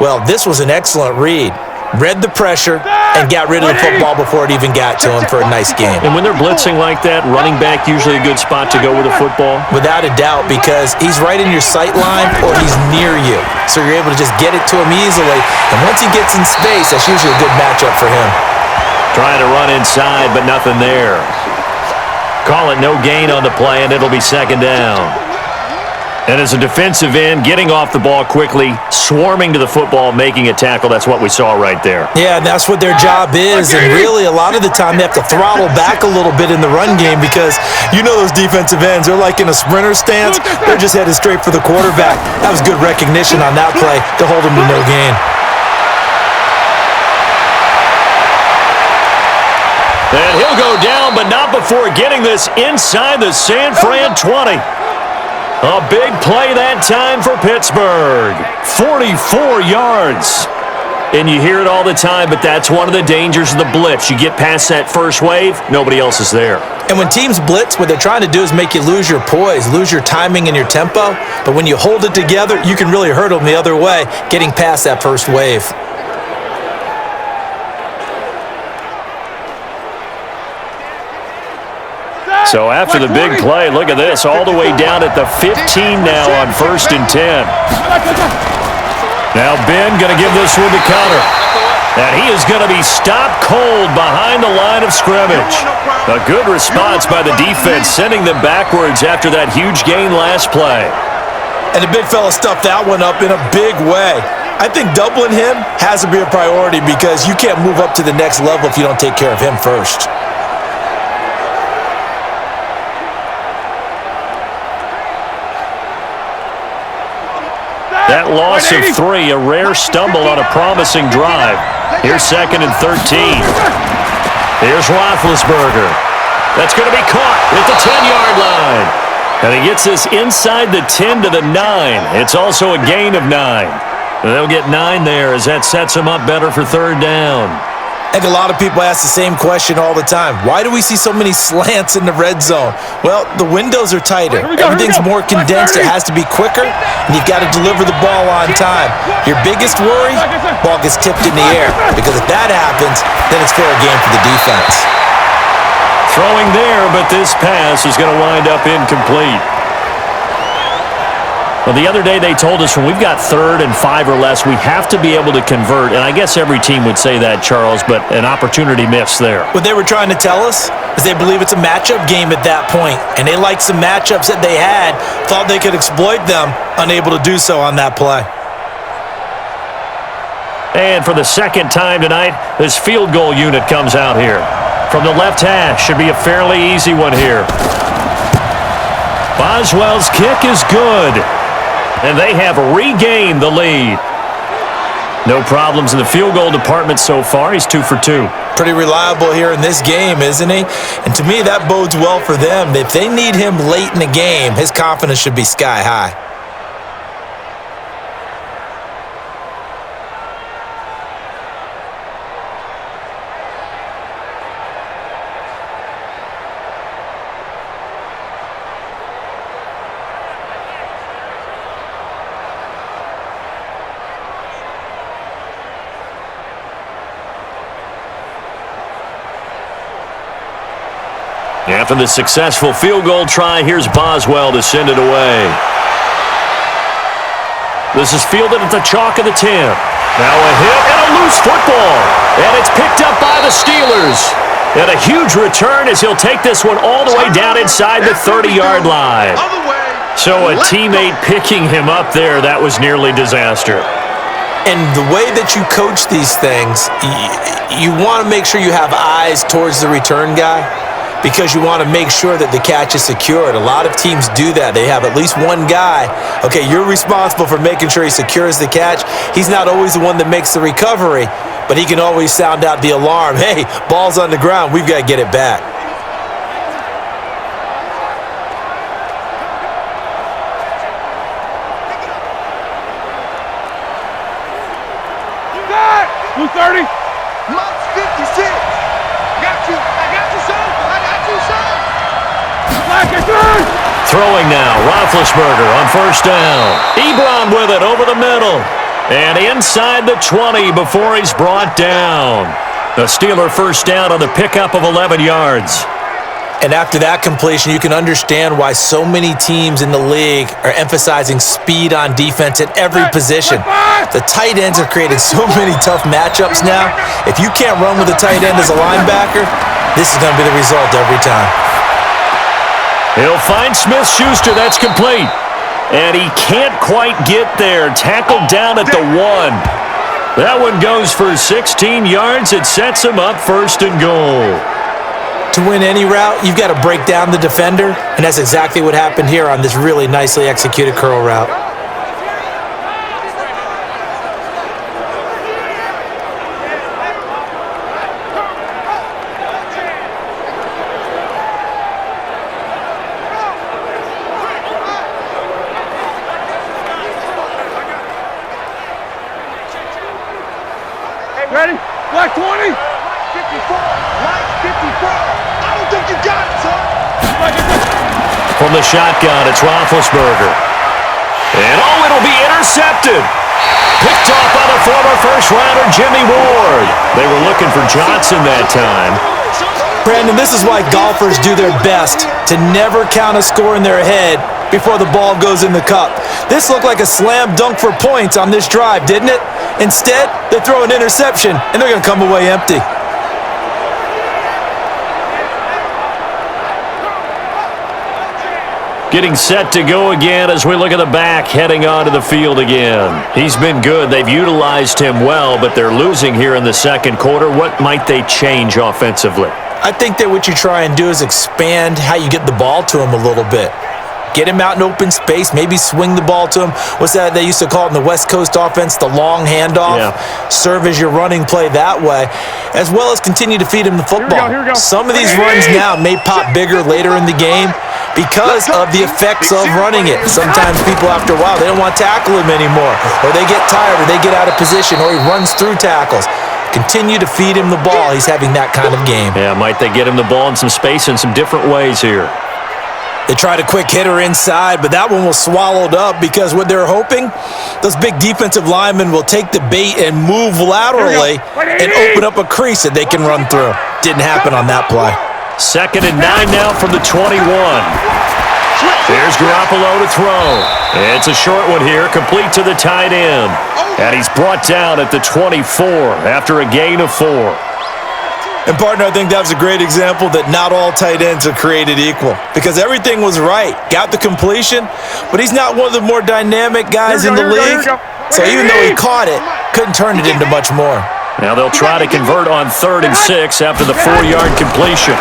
C: Well, this was an excellent read. Read the pressure and got rid of the football before it even got to him for a nice game.
B: And when they're blitzing like that, running back usually a good spot to go with the football?
C: Without a doubt, because he's right in your sight line or he's near you. So you're able to just get it to him easily. And once he gets in space, that's usually a good matchup for him.
B: Trying to run inside, but nothing there. Call it no gain on the play, and it'll be 2nd down. And as a defensive end, getting off the ball quickly, swarming to the football, making a tackle, that's what we saw right there.
C: Yeah, that's what their job is. And really, a lot of the time, they have to throttle back a little bit in the run game because you know those defensive ends, they're like in a sprinter stance. They're just headed straight for the quarterback. That was good recognition on that play to hold him to no gain.
B: And he'll go down, but not before getting this inside the San Fran 20. A big play that time for Pittsburgh. 44 yards. And you hear it all the time, but that's one of the dangers of the blitz. You get past that first wave, nobody else is there.
C: And when teams blitz, what they're trying to do is make you lose your poise, lose your timing and your tempo. But when you hold it together, you can really hurt them the other way, getting past that first wave.
B: So after the big play, look at this, all the way down at the 15 now on 1st and 10. Now Ben going to give this one to Punter. And he is going to be stopped cold behind the line of scrimmage. A good response by the defense, sending them backwards after that huge gain last play.
C: And the big fella stuffed that one up in a big way. I think doubling him has to be a priority because you can't move up to the next level if you don't take care of him first.
B: That loss of 3, a rare stumble on a promising drive. Here's 2nd and 13. Here's Roethlisberger. That's going to be caught at the 10-yard line. And he gets this inside the 10 to the 9. It's also a gain of 9. They'll get 9 there as that sets them up better for 3rd down.
C: I think a lot of people ask the same question all the time. Why do we see so many slants in the red zone? Well, the windows are tighter. Everything's more condensed. It has to be quicker, and you've got to deliver the ball on time. Your biggest worry, ball gets tipped in the air, because if that happens, then it's fair game for the defense.
B: Throwing there, but this pass is going to wind up incomplete. Well, the other day they told us when we've got 3rd and 5 or less, we have to be able to convert. And I guess every team would say that, Charles, but an opportunity missed there.
C: What they were trying to tell us is they believe it's a matchup game at that point. And they liked some matchups that they had, thought they could exploit them, unable to do so on that play.
B: And for the 2nd time tonight, this field goal unit comes out here. From the left hash, should be a fairly easy one here. Boswell's kick is good. And they have regained the lead. No problems in the field goal department so far. He's 2 for 2.
C: Pretty reliable here in this game, isn't he? And to me, that bodes well for them. If they need him late in the game, his confidence should be sky high.
B: After the successful field goal try, here's Boswell to send it away. This is fielded at the chalk of the 10. Now a hit and a loose football. And it's picked up by the Steelers. And a huge return as he'll take this one all the way down inside the 30-yard line. So a teammate picking him up there, that was nearly disaster.
C: And the way that you coach these things, you want to make sure you have eyes towards the return guy, because you want to make sure that the catch is secured. A lot of teams do that. They have at least one guy. Okay, you're responsible for making sure he secures the catch. He's not always the one that makes the recovery, but he can always sound out the alarm. Hey, ball's on the ground. We've got to get it back.
D: You got 230.
E: Lots 56. Got you. I got you, son. I got you, son.
B: Throwing now, Roethlisberger on 1st down. Ebron with it over the middle. And inside the 20 before he's brought down. The Steeler 1st down on the pickup of 11 yards.
C: And after that completion, you can understand why so many teams in the league are emphasizing speed on defense at every position. The tight ends have created so many tough matchups now. If you can't run with a tight end as a linebacker, this is going to be the result every time.
B: He'll find Smith-Schuster. That's complete. And he can't quite get there. Tackled down at the 1. That one goes for 16 yards. It sets him up 1st and goal.
C: To win any route, you've got to break down the defender, and that's exactly what happened here on this really nicely executed curl route.
D: Ready? Black 20.
E: Light 54. Light 54. I don't think you got it, son.
B: From the shotgun, it's Roethlisberger. And it'll be intercepted. Picked off by the former first-rounder Jimmy Ward. They were looking for Johnson that time.
C: Brandon, this is why golfers do their best to never count a score in their head before the ball goes in the cup. This looked like a slam dunk for points on this drive, didn't it? Instead, they throw an interception, and they're going to come away empty.
B: Getting set to go again as we look at the back heading onto the field again. He's been good. They've utilized him well, but they're losing here in the second quarter. What might they change offensively?
C: I think that what you try and do is expand how you get the ball to him a little bit. Get him out in open space, maybe swing the ball to him. What's that they used to call it in the West Coast offense, the long handoff? Yeah. Serve as your running play that way, as well as continue to feed him the football.
D: Here we go.
C: Some of these runs now may pop bigger later in the game because of the effects of running it. Sometimes people, after a while, they don't want to tackle him anymore, or they get tired, or they get out of position, or he runs through tackles. Continue to feed him the ball. He's having that kind of game.
B: Yeah, might they get him the ball in some space in some different ways here?
C: They tried a quick hitter inside, but that one was swallowed up because what they're hoping, those big defensive linemen will take the bait and move laterally and open up a crease that they can run through. Didn't happen on that play.
B: 2nd and 9 now from the 21. There's Garoppolo to throw. It's a short one here, complete to the tight end. And he's brought down at the 24 after a gain of 4.
C: And, partner, I think that was a great example that not all tight ends are created equal because everything was right. Got the completion, but he's not one of the more dynamic guys in the league. So even though he caught it, couldn't turn it into much more.
B: Now they'll try to convert on 3rd and 6 after the 4-yard completion.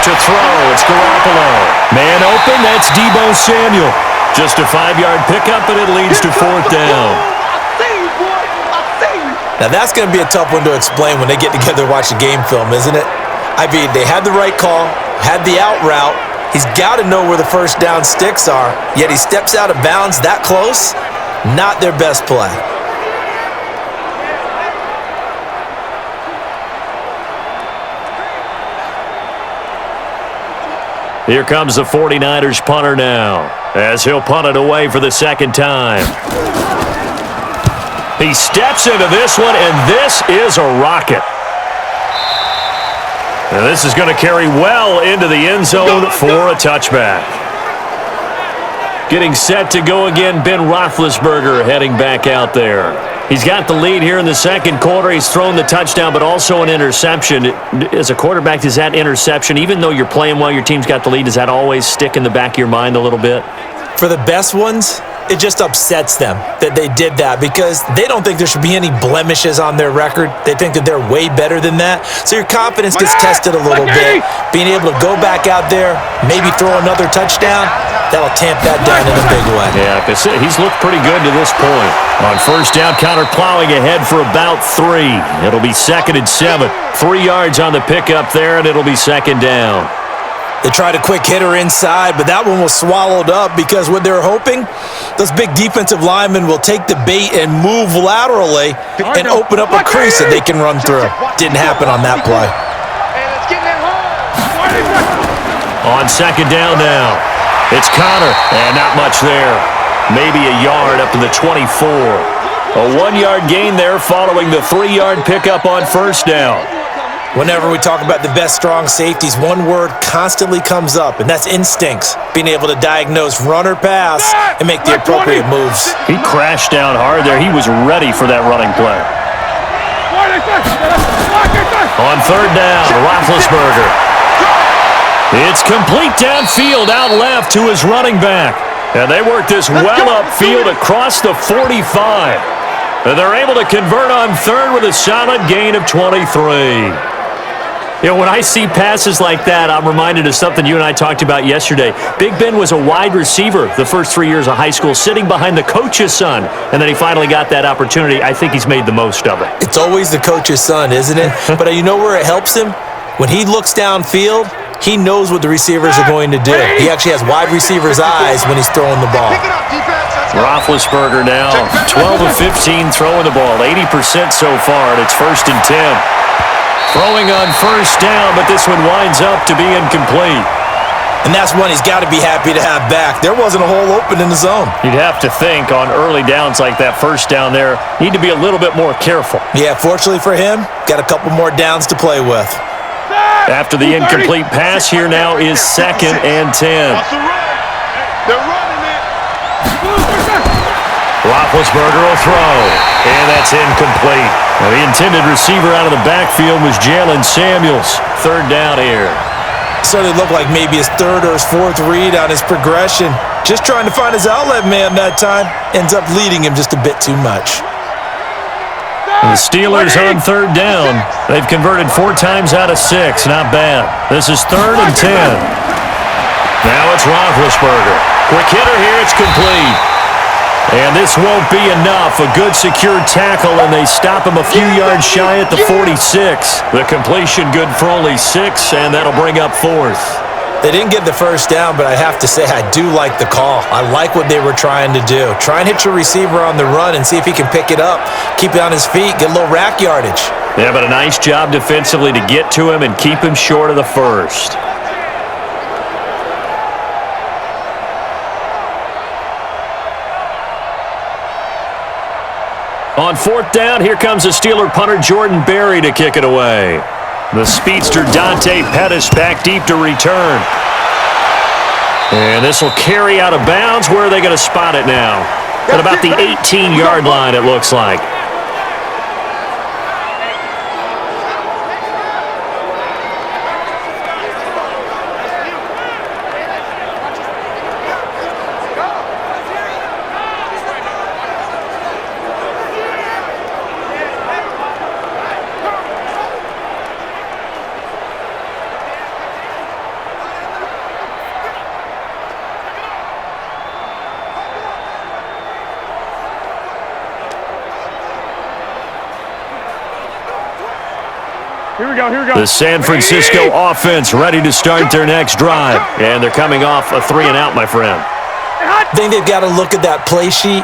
B: To throw, it's Garoppolo. Man open, that's Deebo Samuel. Just a 5-yard pickup, and it leads to 4th down.
C: Now, that's going to be a tough one to explain when they get together and watch the game film, isn't it? I mean, they had the right call, had the out route. He's got to know where the first down sticks are, yet he steps out of bounds that close. Not their best play.
B: Here comes the 49ers punter now, as he'll punt it away for the 2nd time. He steps into this one, and this is a rocket. And this is going to carry well into the end zone for a touchback. Getting set to go again, Ben Roethlisberger heading back out there. He's got the lead here in the second quarter. He's thrown the touchdown, but also an interception. As a quarterback, does that interception, even though you're playing well, your team's got the lead, does that always stick in the back of your mind a little bit?
C: For the best ones, it just upsets them that they did that because they don't think there should be any blemishes on their record. They think that they're way better than that. So your confidence gets tested a little bit. Being able to go back out there, maybe throw another touchdown, that'll tamp that down in a big way.
B: Yeah, because he's looked pretty good to this point. On 1st down, counter plowing ahead for about 3. It'll be 2nd and 7. 3 yards on the pickup there, and it'll be 2nd down.
C: They tried a quick hitter inside, but that one was swallowed up because what they're hoping, those big defensive linemen will take the bait and move laterally and open up a crease that they can run through. Didn't happen on that play.
B: On 2nd down now, it's Connor, and not much there. Maybe a yard up to the 24. A 1-yard gain there following the 3-yard pickup on 1st down.
C: Whenever we talk about the best strong safeties, one word constantly comes up, and that's instincts. Being able to diagnose run or pass and make the appropriate moves.
B: He crashed down hard there. He was ready for that running play. On 3rd down, Roethlisberger. It's complete downfield, out left to his running back. And they work this well upfield across the 45. And they're able to convert on 3rd with a solid gain of 23. You know, when I see passes like that, I'm reminded of something you and I talked about yesterday. Big Ben was a wide receiver the first 3 years of high school, sitting behind the coach's son, and then he finally got that opportunity. I think he's made the most of it.
C: It's always the coach's son, isn't it? But you know where it helps him? When he looks downfield, he knows what the receivers are going to do. He actually has wide receivers' eyes when he's throwing the ball.
E: Pick it up, defense.
B: Roethlisberger now 12 of 15 throwing the ball, 80% so far, and it's 1st and 10. Throwing on 1st down, but this one winds up to be incomplete.
C: And that's one he's got to be happy to have back. There wasn't a hole open in the zone.
B: You'd have to think on early downs like that 1st down there, need to be a little bit more careful.
C: Yeah, fortunately for him, got a couple more downs to play with.
B: After the incomplete pass, here now is 2nd and 10.
E: They're running it.
B: Roethlisberger will throw, and that's incomplete. Now, the intended receiver out of the backfield was Jalen Samuels. 3rd down here.
C: Certainly looked like maybe his 3rd or his 4th read on his progression. Just trying to find his outlet man that time. Ends up leading him just a bit too much.
B: The Steelers on 3rd down. They've converted 4 times out of 6. Not bad. This is 3rd and 10. Now it's Roethlisberger. Quick hitter here. It's complete. And this won't be enough. A good secure tackle, and they stop him a few yards shy at the 46. The completion good for only 6, and that'll bring up 4th.
C: They didn't get the 1st down, but I have to say I do like the call. I like what they were trying to do. Try and hit your receiver on the run and see if he can pick it up. Keep it on his feet, get a little rack yardage.
B: Yeah, but a nice job defensively to get to him and keep him short of the 1st. On 4th down, here comes the Steeler punter Jordan Berry to kick it away. The speedster Dante Pettis back deep to return. And this will carry out of bounds. Where are they going to spot it now? At about the 18-yard line, it looks like.
D: Here we go.
B: The San Francisco offense ready to start their next drive. And they're coming off a 3-and-out, my friend.
C: I think they've got to look at that play sheet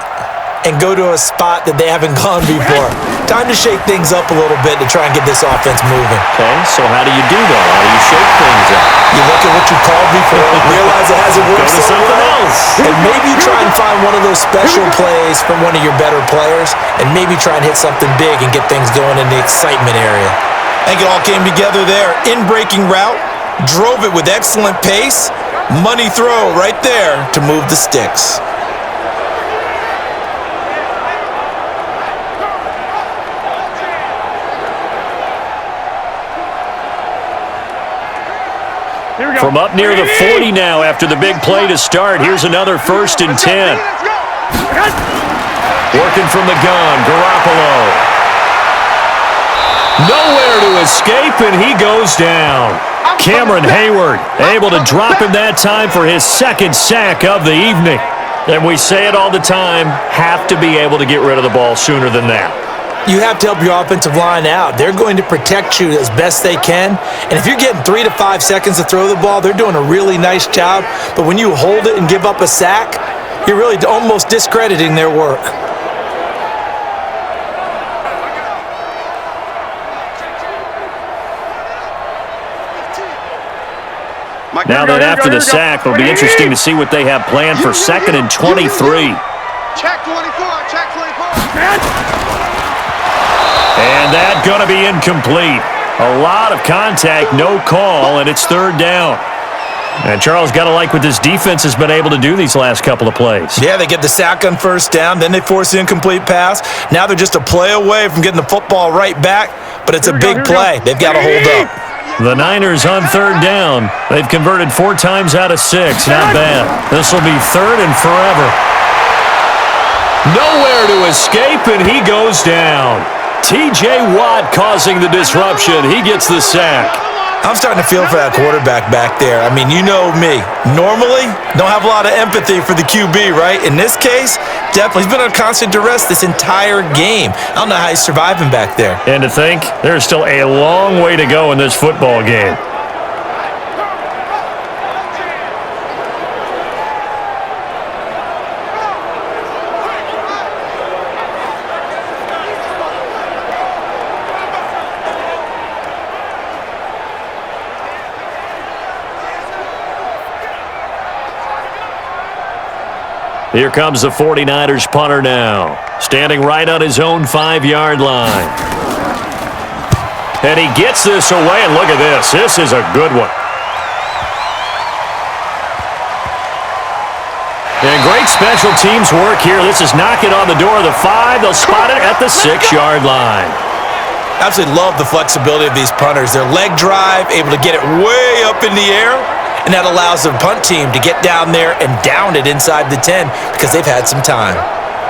C: and go to a spot that they haven't gone before. Time to shake things up a little bit to try and get this offense moving.
B: Okay, so how do you do that? How do you shake things up?
C: You look at what you called before, realize it hasn't worked
B: Go to
C: so
B: something
C: well,
B: else.
C: and maybe try and find one of those special plays from one of your better players, and maybe try and hit something big and get things going in the excitement area. I think it all came together there. In-breaking route, drove it with excellent pace, money throw right there to move the sticks.
B: From up near the 40 now after the big play to start. Here's another 1st and 10. Working from the gun, Garoppolo. Nowhere to escape, and he goes down. Cameron Hayward able to drop him that time for his 2nd sack of the evening. And we say it all the time, have to be able to get rid of the ball sooner than that.
C: You have to help your offensive line out. They're going to protect you as best they can. And if you're getting 3 to 5 seconds to throw the ball, they're doing a really nice job. But when you hold it and give up a sack, you're really almost discrediting their work.
B: Now then, after the sack, it'll be interesting to see what they have planned for 2nd and 23.
E: Check 24, check 24.
B: And that's going to be incomplete. A lot of contact, no call, and it's 3rd down. And Charles, got to like what this defense has been able to do these last couple of plays.
C: Yeah, they get the sack on 1st down, then they force the incomplete pass. Now they're just a play away from getting the football right back, but it's a big play. They've got to hold up.
B: The Niners on 3rd down. They've converted 4 times out of 6. Not bad. This will be 3rd and forever. Nowhere to escape, and he goes down. T.J. Watt causing the disruption. He gets the sack.
C: I'm starting to feel for that quarterback back there. I mean, you know me. Normally, don't have a lot of empathy for the QB, right? In this case, definitely. He's been under constant duress this entire game. I don't know how he's surviving back there.
B: And to think, there's still a long way to go in this football game. Here comes the 49ers punter now. Standing right on his own 5-yard line. And he gets this away, and look at this. This is a good one. And great special teams work here. This is knocking on the door of the 5. They'll spot it at the 6-yard line.
C: Absolutely love the flexibility of these punters. Their leg drive, able to get it way up in the air, and that allows the punt team to get down there and down it inside the 10 because they've had some time.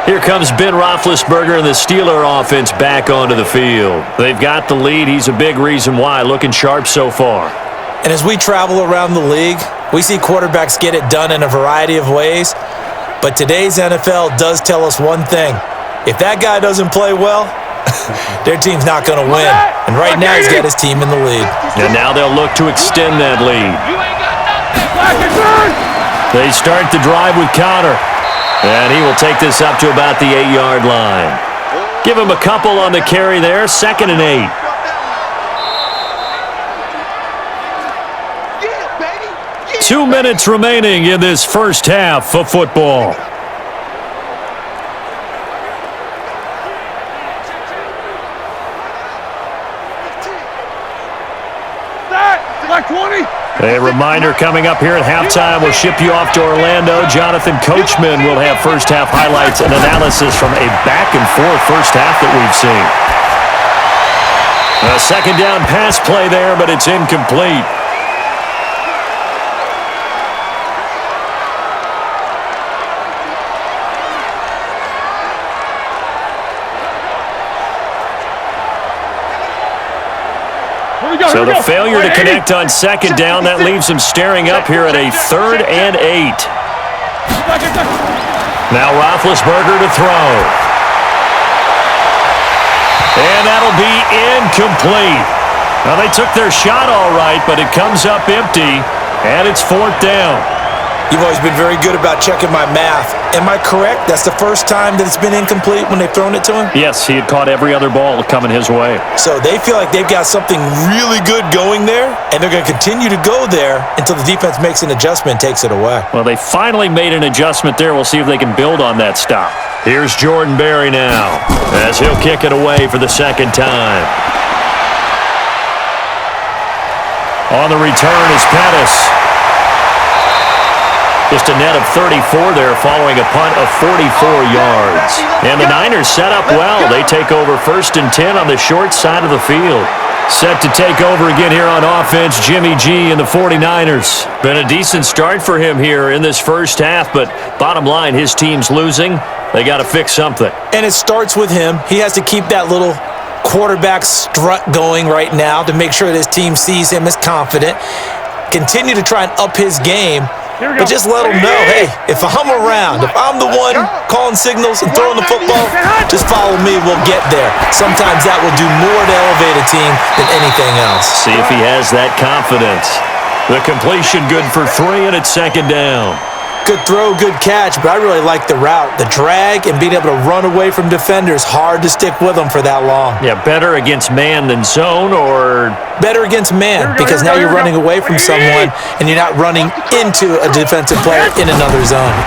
B: Here comes Ben Roethlisberger and the Steeler offense back onto the field. They've got the lead. He's a big reason why, looking sharp so far.
C: And as we travel around the league, we see quarterbacks get it done in a variety of ways. But today's NFL does tell us one thing. If that guy doesn't play well, their team's not going to win. And right now he's got his team in the lead.
B: And now they'll look to extend that lead. They start the drive with Punter. And he will take this up to about the 8-yard line. Give him a couple on the carry there. 2nd and 8. 2 minutes remaining in this first half of football.
D: Like 20.
B: A reminder coming up here at halftime. We'll ship you off to Orlando. Jonathan Coachman will have first half highlights and analysis from a back-and-forth first half that we've seen. A 2nd down pass play there, but it's incomplete. So the failure to connect on 2nd down, that leaves them staring up here at a 3rd and 8. Now Roethlisberger to throw. And that'll be incomplete. Now they took their shot all right, but it comes up empty, and it's 4th down.
C: You've always been very good about checking my math. Am I correct? That's the first time that it's been incomplete when they've thrown it to him?
B: Yes, he had caught every other ball coming his way.
C: So they feel like they've got something really good going there, and they're going to continue to go there until the defense makes an adjustment and takes it away.
B: Well, they finally made an adjustment there. We'll see if they can build on that stop. Here's Jordan Berry now, as he'll kick it away for the 2nd time. On the return is Pettis. Just a net of 34 there following a punt of 44 yards. And the Niners set up well. They take over 1st and 10 on the short side of the field. Set to take over again here on offense, Jimmy G and the 49ers. Been a decent start for him here in this first half, but bottom line, his team's losing. They got to fix something.
C: And it starts with him. He has to keep that little quarterback strut going right now to make sure that his team sees him as confident. Continue to try and up his game. But just let them know, hey, if I'm around, if I'm the one calling signals and throwing the football, just follow me, we'll get there. Sometimes that will do more to elevate a team than anything else.
B: See if he has that confidence. The completion good for 3, and it's 2nd down.
C: Good throw, good catch, but I really like the route. The drag and being able to run away from defenders, hard to stick with them for that long.
B: Yeah, better against man than zone, or?
C: Better against man, because now you're running away from someone and you're not running into a defensive player in another zone.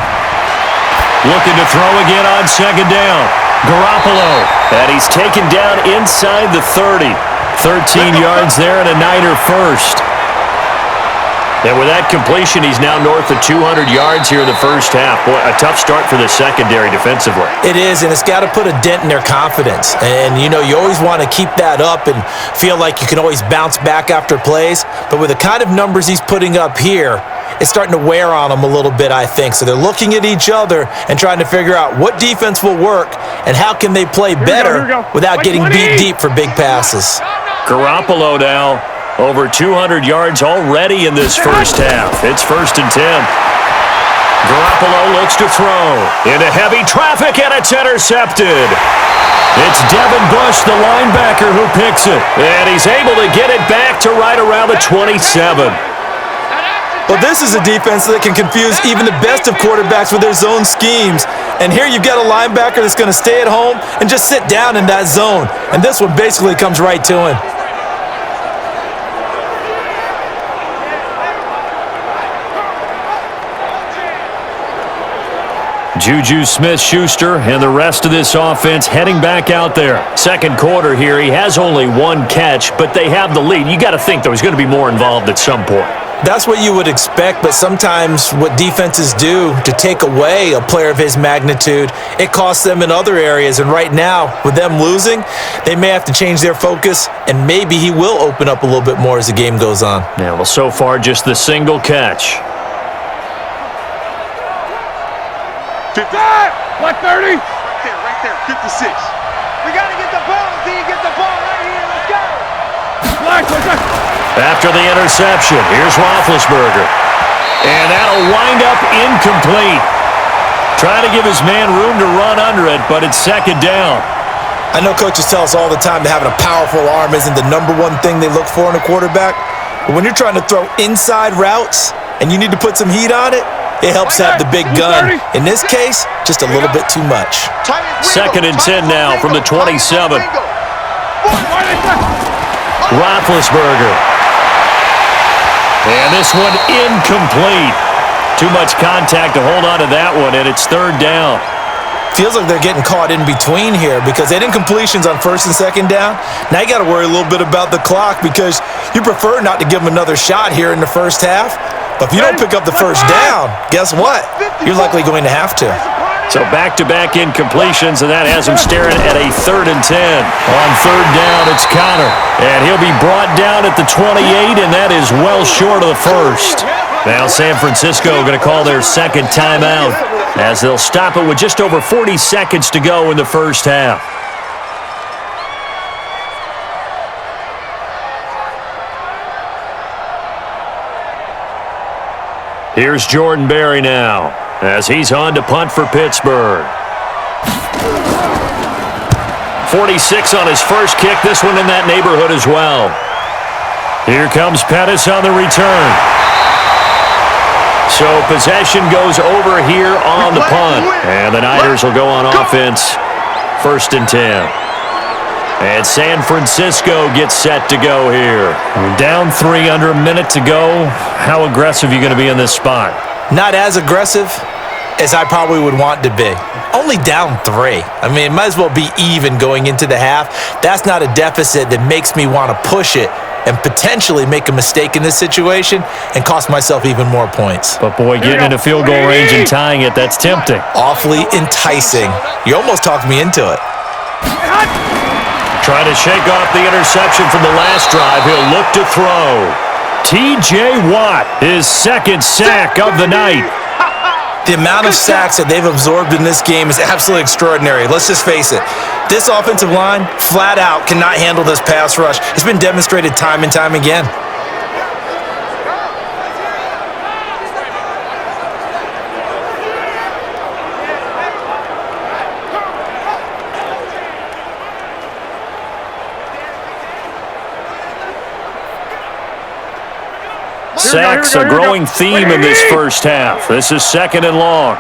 B: Looking to throw again on 2nd down. Garoppolo, and he's taken down inside the 30. 13 yards there and a Niner first. And with that completion, he's now north of 200 yards here in the first half. Boy, a tough start for the secondary defensively.
C: It is, and it's got to put a dent in their confidence. And, you know, you always want to keep that up and feel like you can always bounce back after plays. But with the kind of numbers he's putting up here, it's starting to wear on them a little bit, I think. So they're looking at each other and trying to figure out what defense will work and how can they play better without getting beat deep for big passes.
B: Garoppolo now. Over 200 yards already in this first half. It's 1st and 10. Garoppolo looks to throw. Into heavy traffic, and it's intercepted. It's Devin Bush, the linebacker, who picks it. And he's able to get it back to right around the 27.
C: Well, this is a defense that can confuse even the best of quarterbacks with their zone schemes. And here you've got a linebacker that's going to stay at home and just sit down in that zone. And this one basically comes right to him.
B: Juju Smith-Schuster and the rest of this offense heading back out there. Second quarter here, he has only one catch, but they have the lead. You got to think, though, he's going to be more involved at some point.
C: That's what you would expect, but sometimes what defenses do to take away a player of his magnitude, it costs them in other areas. And right now, with them losing, they may have to change their focus, and maybe he will open up a little bit more as the game goes on.
B: Yeah, well, so far, just the single catch.
D: 50. What, 30?
E: Right there, 56.
F: We got to get the ball. Do you get the ball right here? Let's go.
D: Black, black.
B: After the interception, here's Roethlisberger. And that'll wind up incomplete. Trying to give his man room to run under it, but it's second down.
C: I know coaches tell us all the time that having a powerful arm isn't the number one thing they look for in a quarterback. But when you're trying to throw inside routes and you need to put some heat on it, it helps have the big gun. In this case, just a little bit too much.
B: Second and 10 now from the 27. Roethlisberger. And this one incomplete. Too much contact to hold on to that one, and it's third down.
C: Feels like they're getting caught in between here because they had incompletions on first and second down. Now you got to worry a little bit about the clock because you prefer not to give them another shot here in the first half. But if you don't pick up the first down, guess what? You're likely going to have to.
B: So back-to-back incompletions, and that has him staring at a 3rd and 10. On third down, it's Conner. And he'll be brought down at the 28, and that is well short of the first. Now San Francisco going to call their second timeout as they'll stop it with just over 40 seconds to go in the first half. Here's Jordan Berry now as he's on to punt for Pittsburgh. 46 on his first kick, this one in that neighborhood as well. Here comes Pettis on the return. So possession goes over here on the punt. And the Niners will go on offense. 1st and 10. And San Francisco gets set to go here. Down 3 under a minute to go. How aggressive are you going to be in this spot?
C: Not as aggressive as I probably would want to be. Only down 3. I mean, it might as well be even going into the half. That's not a deficit that makes me want to push it and potentially make a mistake in this situation and cost myself even more points.
B: But boy, getting into field goal range and tying it, that's tempting.
C: Awfully enticing. You almost talked me into it.
B: Trying to shake off the interception from the last drive. He'll look to throw. T.J. Watt, his second sack of the night.
C: The amount of sacks that they've absorbed in this game is absolutely extraordinary. Let's just face it. This offensive line, flat out, cannot handle this pass rush. It's been demonstrated time and time again.
B: Sacks, a growing theme in this first half. This is 2nd and long.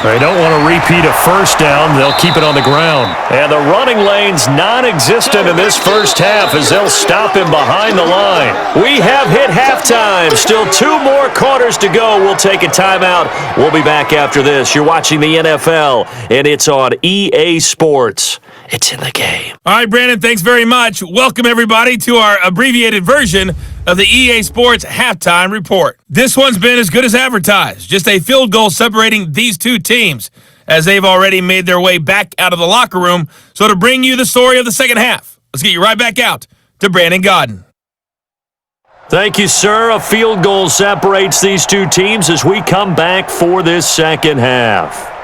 B: They don't want to repeat a first down. They'll keep it on the ground. And the running lane's non-existent in this first half as they'll stop him behind the line. We have hit halftime. Still 2 more quarters to go. We'll take a timeout. We'll be back after this. You're watching the NFL, and it's on EA Sports. It's in the game.
A: All right, Brandon, thanks very much. Welcome, everybody, to our abbreviated version of the EA Sports Halftime Report. This one's been as good as advertised. Just a field goal separating these two teams as they've already made their way back out of the locker room. So to bring you the story of the second half, let's get you right back out to Brandon Godden.
B: Thank you, sir. A field goal separates these two teams as we come back for this second half.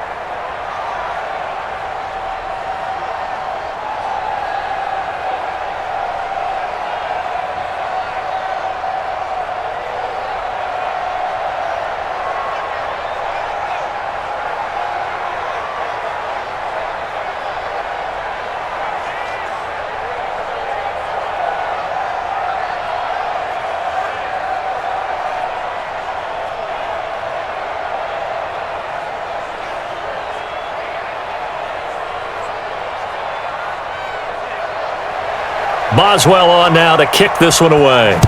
B: Boswell on now to kick this one away.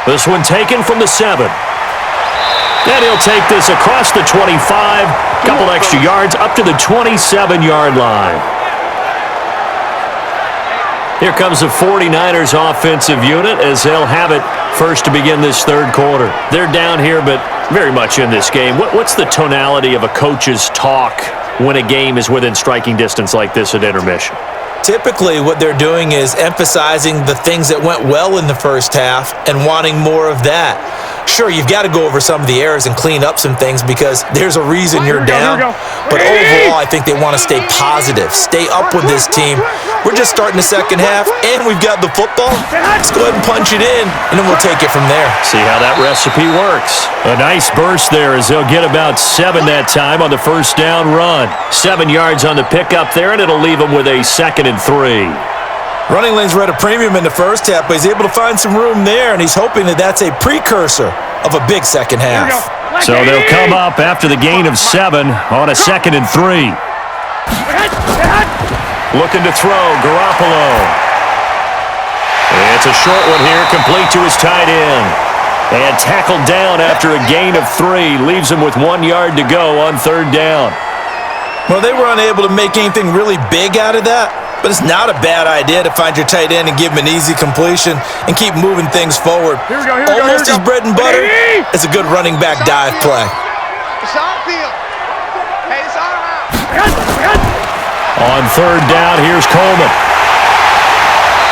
B: The This one taken from the 7. And he'll take this across the 25, couple extra yards up to the 27-yard line. Here comes the 49ers offensive unit as they'll have it first to begin this third quarter. They're down here, but very much in this game. What's the tonality of a coach's talk when a game is within striking distance like this at intermission?
C: Typically, what they're doing is emphasizing the things that went well in the first half and wanting more of that. Sure, you've got to go over some of the errors and clean up some things because there's a reason you're down. But overall, I think they want to stay positive, stay up with this team. We're just starting the second half, and we've got the football. Let's go ahead and punch it in, and then we'll take it from there.
B: See how that recipe works. A nice burst there as they'll get about 7 that time on the first down run. 7 yards on the pickup there, and it'll leave them with a 2nd and 3.
C: Running lanes were at a premium in the first half, but he's able to find some room there, and he's hoping that that's a precursor of a big second half.
B: So they'll come up after the gain of 7 on a 2nd and 3. Looking to throw, Garoppolo. It's a short one here, complete to his tight end. And tackled down after a gain of 3. Leaves him with 1 yard to go on third down.
C: Well, they were unable to make anything really big out of that, but it's not a bad idea to find your tight end and give him an easy completion and keep moving things forward. Almost his bread and butter. It's a good running back dive play.
F: It's on field. Hey, it's all right.
B: On third down, here's Coleman.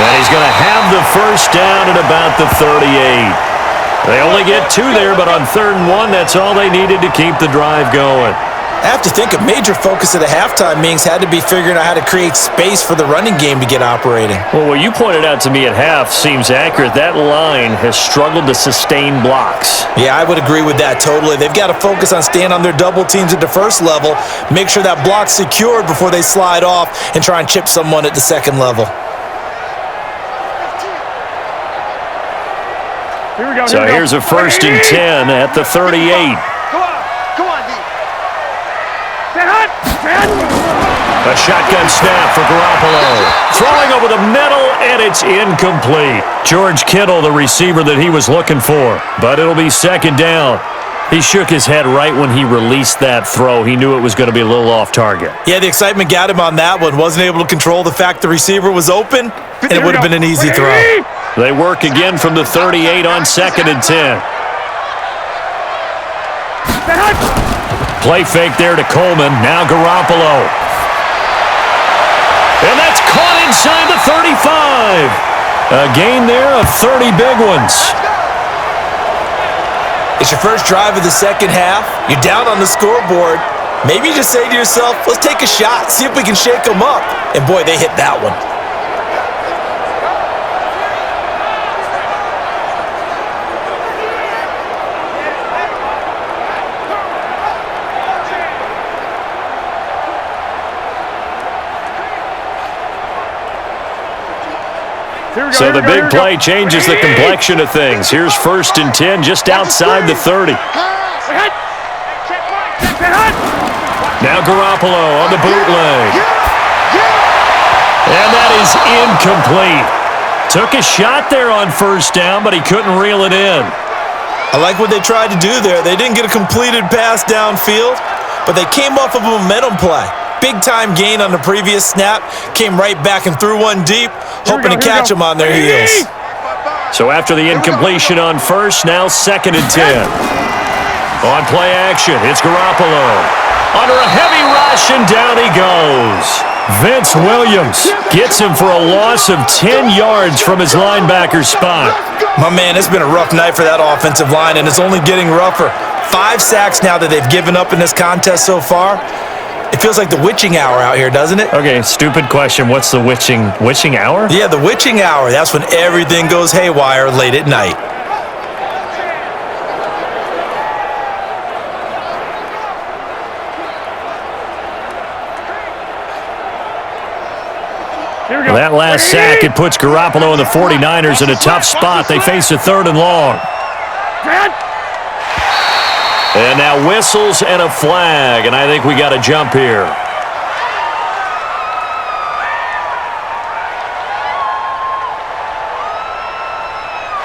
B: And he's going to have the first down at about the 38. They only get 2 there, but on 3rd and 1, that's all they needed to keep the drive going.
C: I have to think a major focus of the halftime meetings had to be figuring out how to create space for the running game to get operating.
B: Well, what you pointed out to me at half seems accurate. That line has struggled to sustain blocks.
C: Yeah, I would agree with that totally. They've got to focus on staying on their double teams at the first level, make sure that block's secured before they slide off and try and chip someone at the second level.
B: So here's a 1st and 10 at the 38.
F: Come on, D.
B: A shotgun snap for Garoppolo. Throwing over the middle, and it's incomplete. George Kittle, the receiver that he was looking for. But it'll be 2nd down. He shook his head right when he released that throw. He knew it was going to be a little off target.
C: Yeah, the excitement got him on that one. Wasn't able to control the fact the receiver was open, and it would have been an easy throw.
B: They work again from the 38 on 2nd and 10. Play fake there to Coleman. Now Garoppolo. And that's caught inside the 35. A gain there of 30 big ones.
C: It's your first drive of the second half. You're down on the scoreboard. Maybe you just say to yourself, let's take a shot, see if we can shake them up. And boy, they hit that one.
B: So the big play changes the complexion of things. Here's 1st and 10 just outside the 30. Now Garoppolo on the bootleg. And that is incomplete. Took a shot there on 1st down, but he couldn't reel it in.
C: I like what they tried to do there. They didn't get a completed pass downfield, but they came off of a momentum play. Big-time gain on the previous snap, came right back and threw one deep, hoping to catch them on their heels.
B: So after the incompletion on 1st, now 2nd and 10. On play action, it's Garoppolo. Under a heavy rush, and down he goes. Vince Williams gets him for a loss of 10 yards from his linebacker spot.
C: My man, it's been a rough night for that offensive line, and it's only getting rougher. 5 sacks now that they've given up in this contest so far. It feels like the witching hour out here, doesn't it?
B: Okay, stupid question. What's the witching hour?
C: Yeah, the witching hour. That's when everything goes haywire late at night.
B: That last sack, it puts Garoppolo and the 49ers in a tough spot. They face a 3rd and long. And now whistles and a flag, and I think we got a jump here.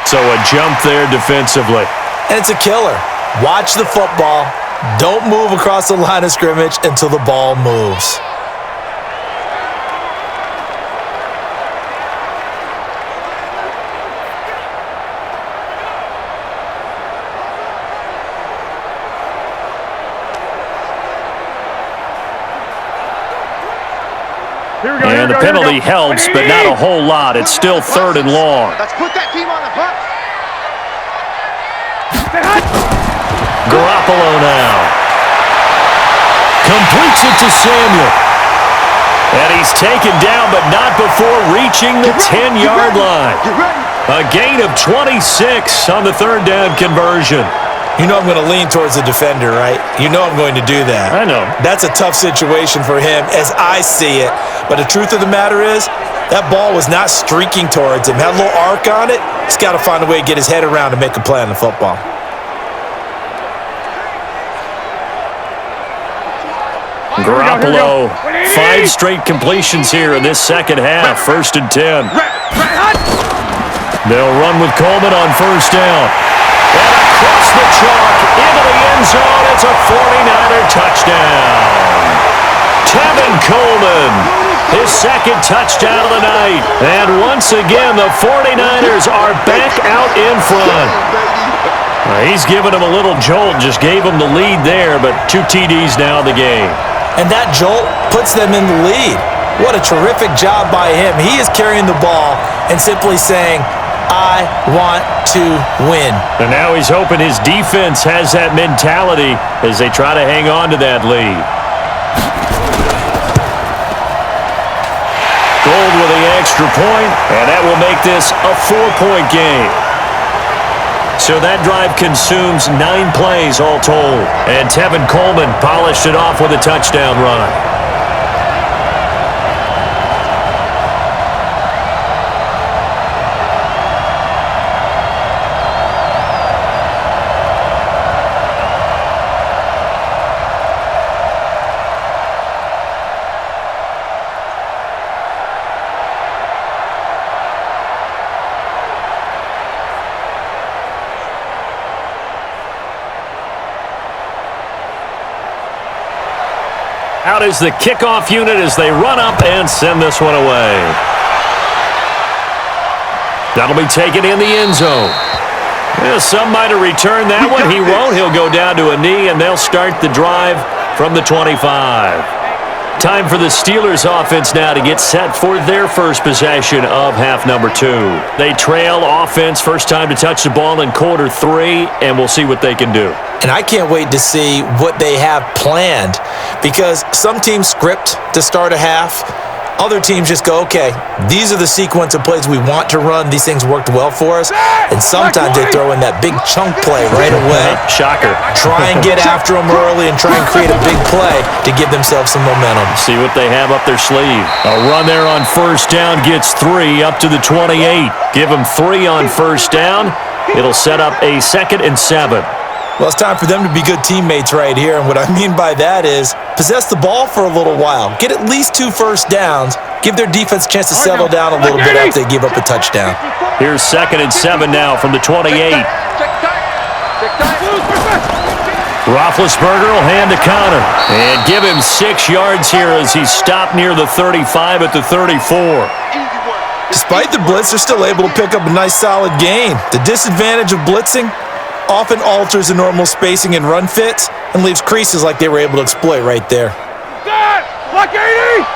B: So a jump there defensively.
C: And it's a killer. Watch the football. Don't move across the line of scrimmage until the ball moves.
B: And the penalty helps, but not a whole lot. It's still 3rd and long.
F: Let's put that team on the bus.
B: Garoppolo now. Completes it to Samuel. And he's taken down, but not before reaching the 10-yard line. A gain of 26 on the 3rd down conversion.
C: You know I'm going to lean towards the defender, right? You know I'm going to do that.
B: I know.
C: That's a tough situation for him as I see it. But the truth of the matter is, that ball was not streaking towards him. Had a little arc on it. He's got to find a way to get his head around and make a play on the football.
B: Garoppolo, 5 straight completions here in this second half. 1st and 10. They'll run with Coleman on 1st down. And across the chalk into the end zone. It's a 49er touchdown. Tevin Coleman, his 2nd touchdown of the night. And once again, the 49ers are back out in front. He's given him a little jolt, just gave him the lead there, but 2 TDs now in the game.
C: And that jolt puts them in the lead. What a terrific job by him. He is carrying the ball and simply saying, I want to win.
B: And now he's hoping his defense has that mentality as they try to hang on to that lead. Gold with the extra point, and that will make this a 4-point game. So that drive consumes 9 plays all told. And Tevin Coleman polished it off with a touchdown run. Out is the kickoff unit as they run up and send this one away. That'll be taken in the end zone. Yeah, some might have returned that one. He won't. He'll go down to a knee, and they'll start the drive from the 25. Time for the Steelers offense now to get set for their first possession of half number 2. They trail offense, first time to touch the ball in quarter 3, and we'll see what they can do.
C: And I can't wait to see what they have planned, because some teams script to start a half. Other teams just go, okay, these are the sequence of plays we want to run. These things worked well for us. And sometimes they throw in that big chunk play right away.
B: Shocker.
C: Try and get after them early and try and create a big play to give themselves some momentum.
B: See what they have up their sleeve. A run there on 1st down gets 3 up to the 28. Give them 3 on 1st down. It'll set up a 2nd and 7.
C: Well, it's time for them to be good teammates right here. And what I mean by that is possess the ball for a little while. Get at least 2 first downs. Give their defense a chance to settle down a little bit after they give up a touchdown.
B: Here's 2nd and 7 now from the 28. Roethlisberger will hand to Punter and give him 6 yards here as he's stopped near the 35 at the 34.
C: Despite the blitz, they're still able to pick up a nice solid gain. The disadvantage of blitzing often alters the normal spacing and run fits and leaves creases like they were able to exploit right there.
D: Block 80!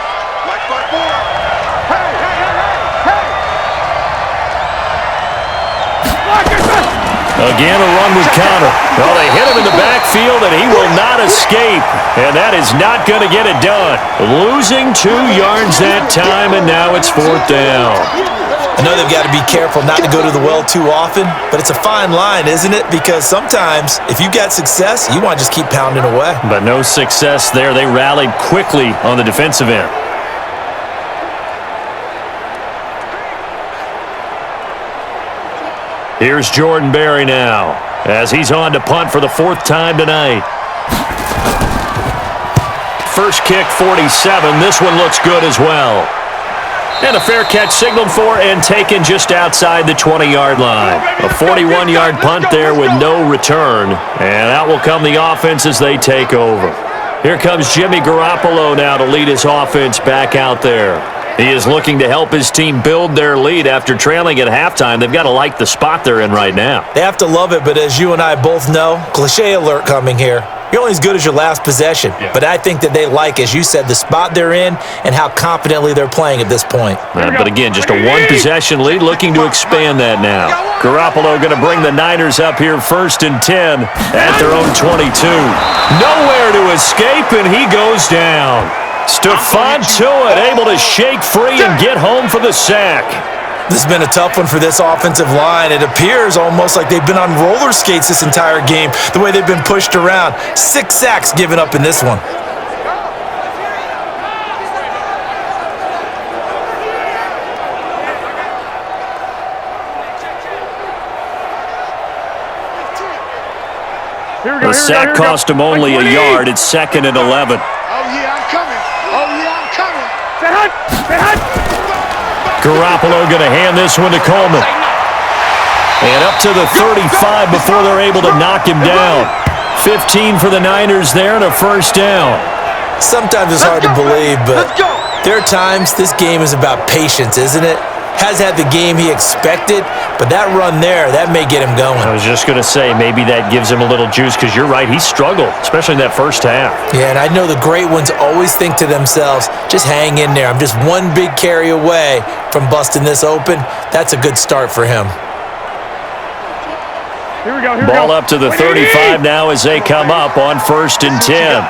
B: Again, a run with Punter. Well, they hit him in the backfield, and he will not escape. And that is not going to get it done. Losing 2 yards that time, and now it's 4th down.
C: I know they've got to be careful not to go to the well too often, but it's a fine line, isn't it? Because sometimes, if you've got success, you want to just keep pounding away.
B: But no success there. They rallied quickly on the defensive end. Here's Jordan Berry now, as he's on to punt for the 4th time tonight. First kick, 47. This one looks good as well. And a fair catch signaled for and taken just outside the 20-yard line. A 41-yard punt there with no return. And out will come the offense as they take over. Here comes Jimmy Garoppolo now to lead his offense back out there. He is looking to help his team build their lead after trailing at halftime. They've got to like the spot they're in right now.
C: They have to love it, but as you and I both know, cliche alert coming here. You're only as good as your last possession. Yeah. But I think that they like, as you said, the spot they're in and how confidently they're playing at this point.
B: But again, just a one-possession lead, looking to expand that now. Garoppolo going to bring the Niners up here 1st and 10 at their own 22. Nowhere to escape, and he goes down. Stephon Tuitt able to shake free and get home for the sack.
C: This has been a tough one for this offensive line. It appears almost like they've been on roller skates this entire game, the way they've been pushed around. 6 sacks given up in this one.
B: The sack cost him only a yard. It's 2nd and 11.
F: Oh, yeah, I'm coming. Oh, yeah, I'm coming. Say hi. Say hi.
B: Garoppolo going to hand this one to Coleman. And up to the 35 before they're able to knock him down. 15 for the Niners there and a 1st down.
C: Sometimes it's hard to believe, but there are times this game is about patience, isn't it? Has had the game he expected, but that run there, that may get him going.
B: I was just going to say, maybe that gives him a little juice, because you're right, he struggled, especially in that first half.
C: Yeah, and I know the great ones always think to themselves, just hang in there. I'm just one big carry away from busting this open. That's a good start for him.
D: Here we go.
B: Ball up to the 35 now as they come up on 1st and 10.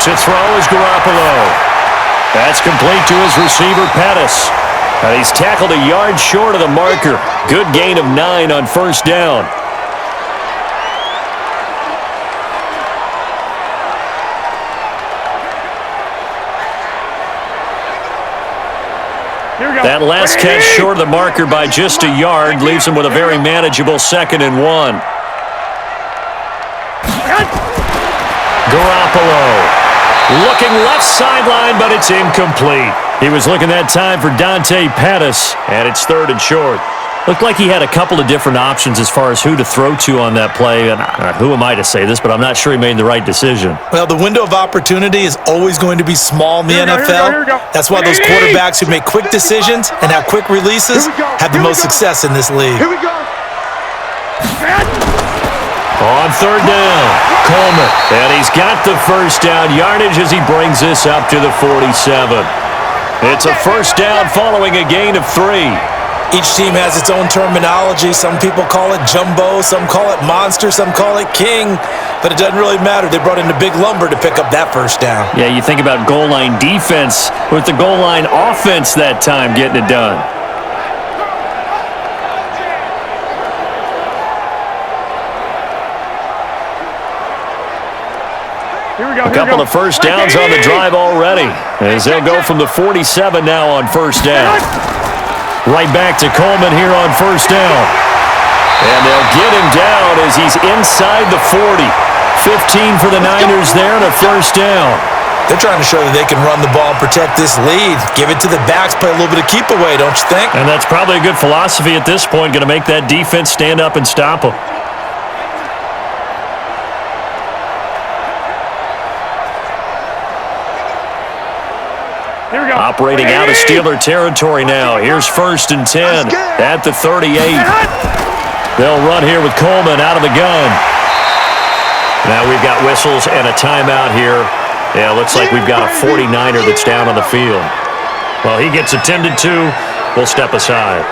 B: To throw is Garoppolo. That's complete to his receiver, Pettis. And he's tackled a yard short of the marker. Good gain of 9 on 1st down. That last catch short of the marker by just a yard leaves him with a very manageable 2nd and 1. Garoppolo. Looking left sideline, but it's incomplete. He was looking that time for Dante Pettis, and it's 3rd and short. Looked like he had a couple of different options as far as who to throw to on that play, and who am I to say this, but I'm not sure he made the right decision.
C: Well, the window of opportunity is always going to be small in the NFL. That's why those quarterbacks who make quick decisions and have quick releases have the most success in this league.
F: Here we go.
B: On 3rd down, Coleman. And he's got the 1st down yardage as he brings this up to the 47. It's a 1st down following a gain of 3.
C: Each team has its own terminology. Some people call it jumbo, some call it monster, some call it king. But it doesn't really matter. They brought in the big lumber to pick up that 1st down.
B: Yeah, you think about goal line defense with the goal line offense that time getting it done. A couple of 1st downs on the drive already, as they'll go from the 47 now on 1st down. Right back to Coleman here on 1st down. And they'll get him down as he's inside the 40. 15 for the Niners there and a 1st down.
C: They're trying to show that they can run the ball and protect this lead. Give it to the backs, play a little bit of keep away, don't you think?
B: And that's probably a good philosophy at this point, going to make that defense stand up and stop them. Operating out of Steeler territory now. Here's 1st and 10 at the 38. They'll run here with Coleman out of the gun. Now we've got whistles and a timeout here. Yeah, looks like we've got a 49er that's down on the field. Well, he gets attended to. We'll step aside.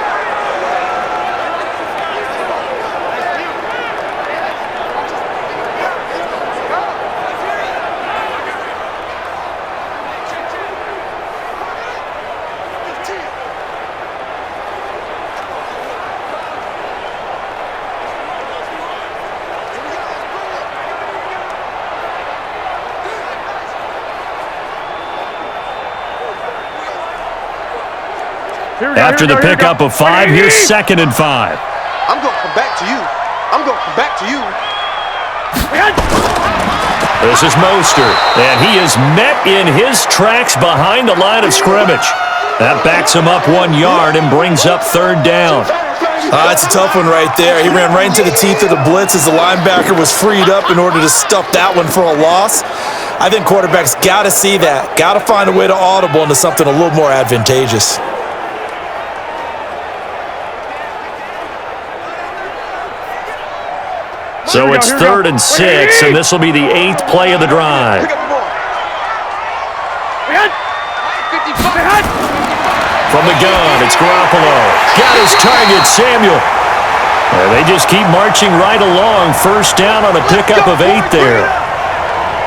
B: After the pickup of 5, here's 2nd and 5.
F: I'm going to come back to you. I'm going to come back to you.
B: This is Mostert, and he is met in his tracks behind the line of scrimmage. That backs him up 1 yard and brings up third down.
C: That's a tough one right there. He ran right into the teeth of the blitz as the linebacker was freed up in order to stuff that one for a loss. I think quarterbacks got to see that. Got to find a way to audible into something a little more advantageous.
B: So it's 3rd and 6, and this will be the 8th play of the drive. From the gun, it's Garoppolo. Got his target, Samuel. And they just keep marching right along. First down on a pickup of 8 there.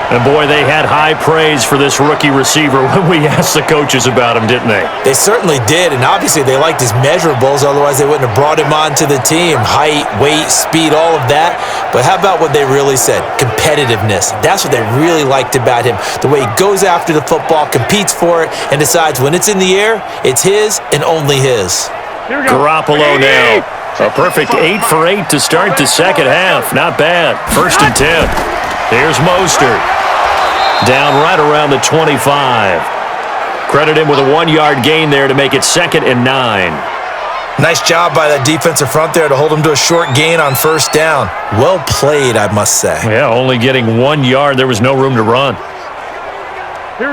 B: And boy, they had high praise for this rookie receiver when we asked the coaches about him, didn't they?
C: They certainly did, and obviously they liked his measurables, otherwise they wouldn't have brought him onto the team. Height, weight, speed, all of that. But how about what they really said? Competitiveness. That's what they really liked about him. The way he goes after the football, competes for it, and decides when it's in the air, it's his and only his.
B: Garoppolo now. A perfect 8 for 8 to start the second half. Not bad. 1st and 10. Here's Mostert. Down right around the 25. Credit him with a 1-yard gain there to make it 2nd and 9.
C: Nice job by that defensive front there to hold him to a short gain on first down. Well played, I must say.
B: Yeah, only getting 1 yard. There was no room to run.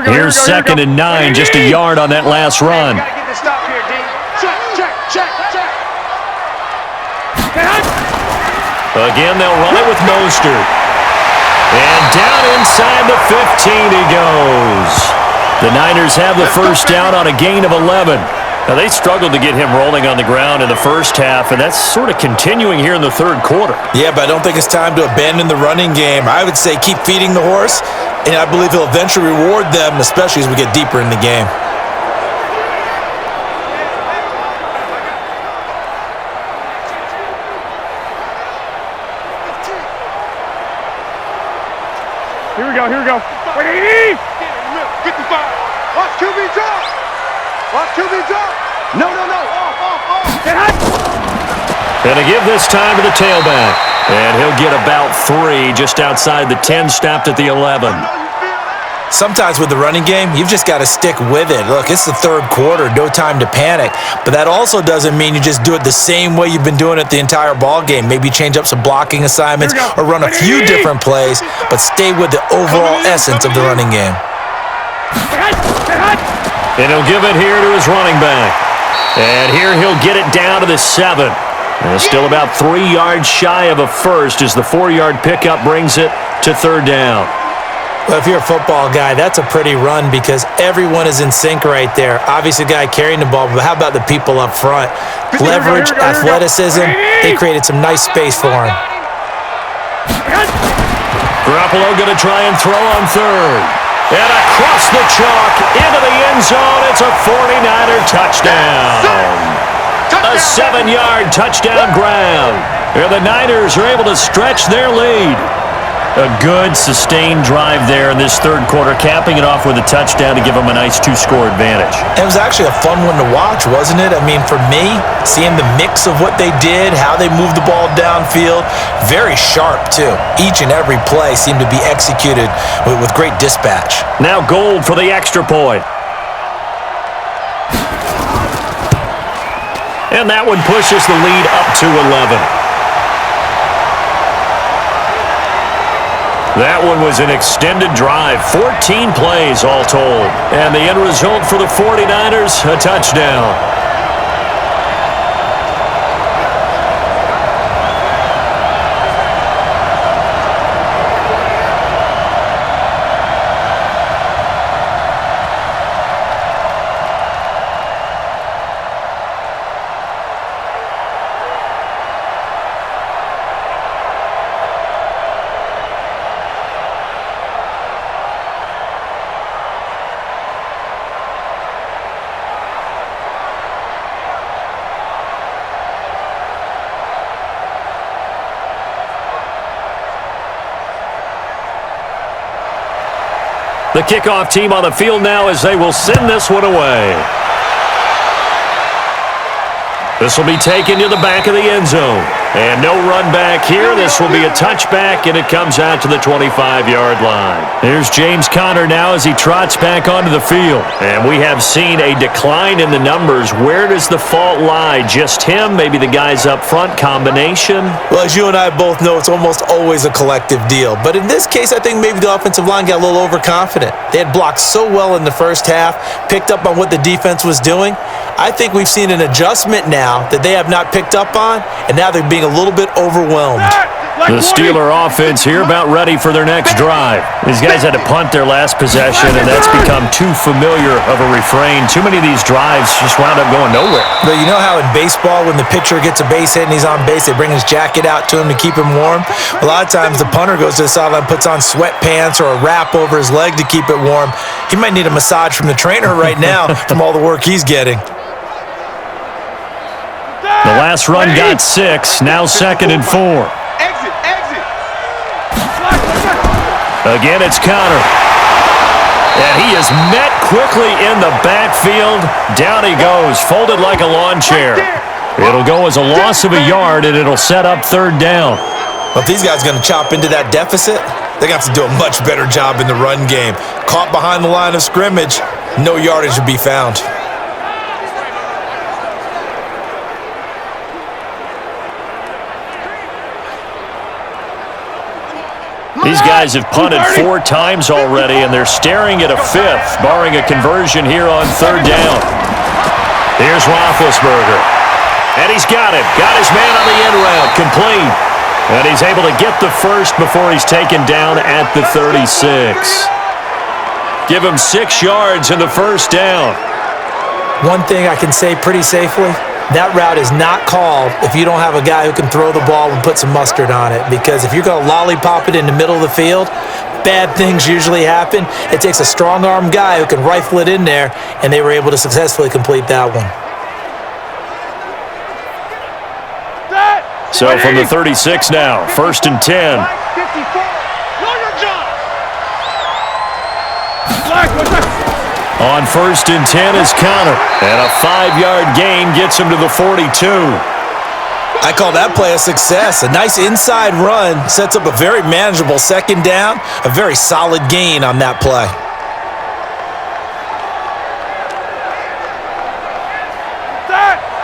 B: Here's 2nd and 9, just a yard on that last run.
F: Gotta get the stop here, D. Check.
B: Again, they'll run it with Mostert. And down inside the 15 he goes. The Niners have the first down on a gain of 11. Now, they struggled to get him rolling on the ground in the first half, and that's sort of continuing here in the third quarter.
C: Yeah, but I don't think it's time to abandon the running game. I would say keep feeding the horse, and I believe he'll eventually reward them, especially as we get deeper in the game.
D: Here we go. Wait!
F: 55. Watch QB drop. No. Off.
B: And to give this time to the tailback. And he'll get about 3 just outside the 10, stopped at the 11.
C: Sometimes with the running game, you've just got to stick with it. Look, it's the third quarter, no time to panic. But that also doesn't mean you just do it the same way you've been doing it the entire ball game. Maybe change up some blocking assignments or run a few different plays, but stay with the overall essence of the running game.
B: And he'll give it here to his running back. And here he'll get it down to the 7. And still about 3 yards shy of a first as the 4-yard pickup brings it to third down.
C: Well, if you're a football guy, that's a pretty run because everyone is in sync right there. Obviously, the guy carrying the ball, but how about the people up front? Leverage, athleticism, they created some nice space for him.
B: Garoppolo going to try and throw on third. And across the chalk into the end zone, it's a 49er touchdown. A 7-yard touchdown grab. And the Niners are able to stretch their lead. A good, sustained drive there in this third quarter, capping it off with a touchdown to give them a nice 2-score advantage.
C: It was actually a fun one to watch, wasn't it? I mean, for me, seeing the mix of what they did, how they moved the ball downfield, very sharp, too. Each and every play seemed to be executed with great dispatch.
B: Now Gold for the extra point. And that one pushes the lead up to 11. That one was an extended drive, 14 plays all told. And the end result for the 49ers, a touchdown. The kickoff team on the field now as they will send this one away. This will be taken to the back of the end zone. And no run back here. This will be a touchback, and it comes out to the 25-yard line. Here's James Conner now as he trots back onto the field. And we have seen a decline in the numbers. Where does the fault lie? Just him? Maybe the guys up front? Combination?
C: Well, as you and I both know, it's almost always a collective deal. But in this case, I think maybe the offensive line got a little overconfident. They had blocked so well in the first half, picked up on what the defense was doing. I think we've seen an adjustment now that they have not picked up on, and now they're being a little bit overwhelmed.
B: The Steeler offense here about ready for their next drive. These guys had to punt their last possession, and that's become too familiar of a refrain. Too many of these drives just wound up going nowhere.
C: But you know how in baseball, when the pitcher gets a base hit and he's on base, they bring his jacket out to him to keep him warm? A lot of times the punter goes to the sideline, puts on sweatpants or a wrap over his leg to keep it warm. He might need a massage from the trainer right now from all the work he's getting.
B: The last run got 6, now 2nd and 4.
E: Exit, exit.
B: Again, it's Conner. And he is met quickly in the backfield. Down he goes, folded like a lawn chair. It'll go as a loss of a yard, and it'll set up 3rd down.
C: Well, if these guys are going to chop into that deficit, they're going to have to do a much better job in the run game. Caught behind the line of scrimmage, no yardage will be found.
B: These guys have punted 4 times already, and they're staring at a 5th, barring a conversion here on 3rd down. Here's Roethlisberger. And he's got it. Got his man on the in route, complete. And he's able to get the first before he's taken down at the 36. Give him 6 yards in the 1st down.
C: One thing I can say pretty safely, that route is not called if you don't have a guy who can throw the ball and put some mustard on it. Because if you're going to lollipop it in the middle of the field, bad things usually happen. It takes a strong-arm guy who can rifle it in there, and they were able to successfully complete that one.
B: So from the 36 now, 1st and 10. On 1st and 10 is Conner. And a 5-yard gain gets him to the 42.
C: I call that play a success. A nice inside run sets up a very manageable 2nd down. A very solid gain on that play.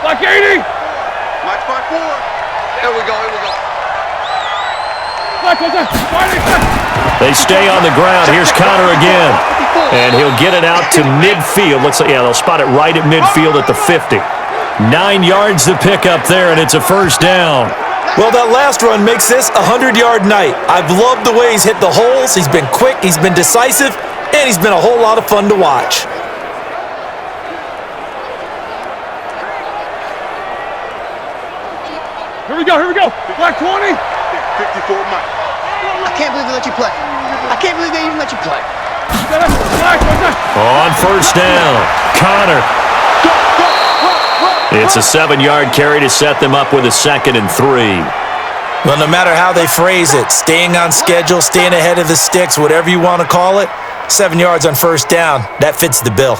D: Like 80.
E: Watch my 4. Here we go, here we go.
B: They stay on the ground. Here's Conner again. And he'll get it out to midfield. Looks like, yeah, they'll spot it right at midfield at the 50. 9 yards to pick up there, and it's a 1st down.
C: Well, that last run makes this a 100-yard night. I've loved the way he's hit the holes. He's been quick, he's been decisive, and he's been a whole lot of fun to watch.
D: Here we go, here we go. Black 20.
E: 54 Mike.
F: I can't believe they let you play. I can't believe they even let you play.
B: On 1st down, Conner. It's a 7-yard carry to set them up with a 2nd and 3.
C: Well, no matter how they phrase it, staying on schedule, staying ahead of the sticks, whatever you want to call it, 7 yards on 1st down, that fits the bill.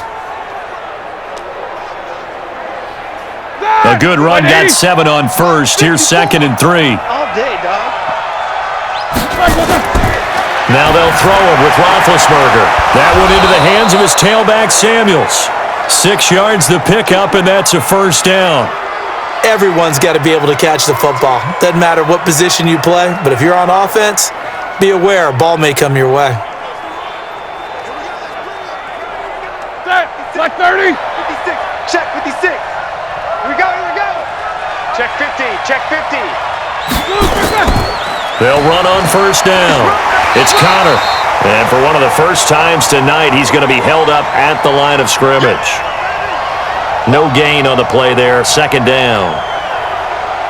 B: A good run, got 7 on 1st. Here's 2nd and 3.
F: All day, dog.
B: Now they'll throw it with Roethlisberger. That one into the hands of his tailback, Samuels. 6 yards the pickup, and that's a 1st down.
C: Everyone's got to be able to catch the football. Doesn't matter what position you play, but if you're on offense, be aware a ball may come your way.
D: Black 30.
E: 56. Check 56. Here we go, here we go. Check 50, check 50.
B: They'll run on 1st down. It's Conner. And for one of the first times tonight, he's going to be held up at the line of scrimmage. No gain on the play there, 2nd down.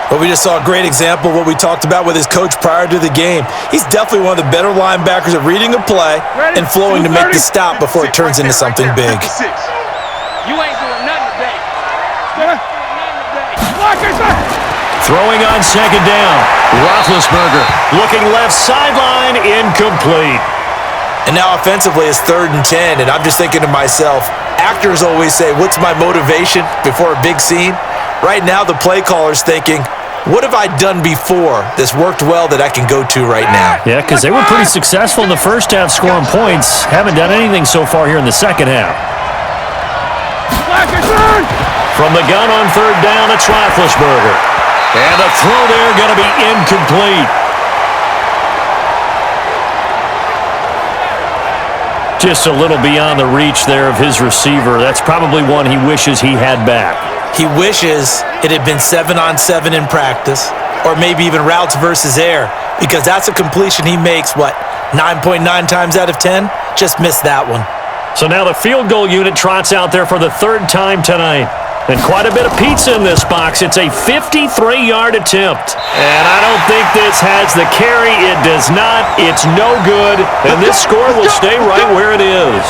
C: Well, we just saw a great example of what we talked about with his coach prior to the game. He's definitely one of the better linebackers at reading a play and flowing to make the stop before it turns into something big.
E: 56.
F: You ain't doing nothing today.
B: Throwing on 2nd down. Roethlisberger looking left sideline, incomplete.
C: And now offensively it's 3rd and 10, and I'm just thinking to myself, actors always say, what's my motivation before a big scene? Right now the play caller's thinking, What have I done before that's worked well that I can go to right now?
B: Yeah, because they were pretty successful in the first half scoring points. Haven't done anything so far here in the second half. From the gun on third down, it's Roethlisberger. And the throw there going to be incomplete. Just a little beyond the reach there of his receiver. That's probably one he wishes he had back.
C: He wishes it had been 7-on-7 in practice, or maybe even routes versus air, because that's a completion he makes, 9.9 times out of 10? Just missed that one.
B: So now the field goal unit trots out there for the third time tonight. And quite a bit of pizza in this box. It's a 53-yard attempt. And I don't think this has the carry. It does not. It's no good. And this score will stay right where it is.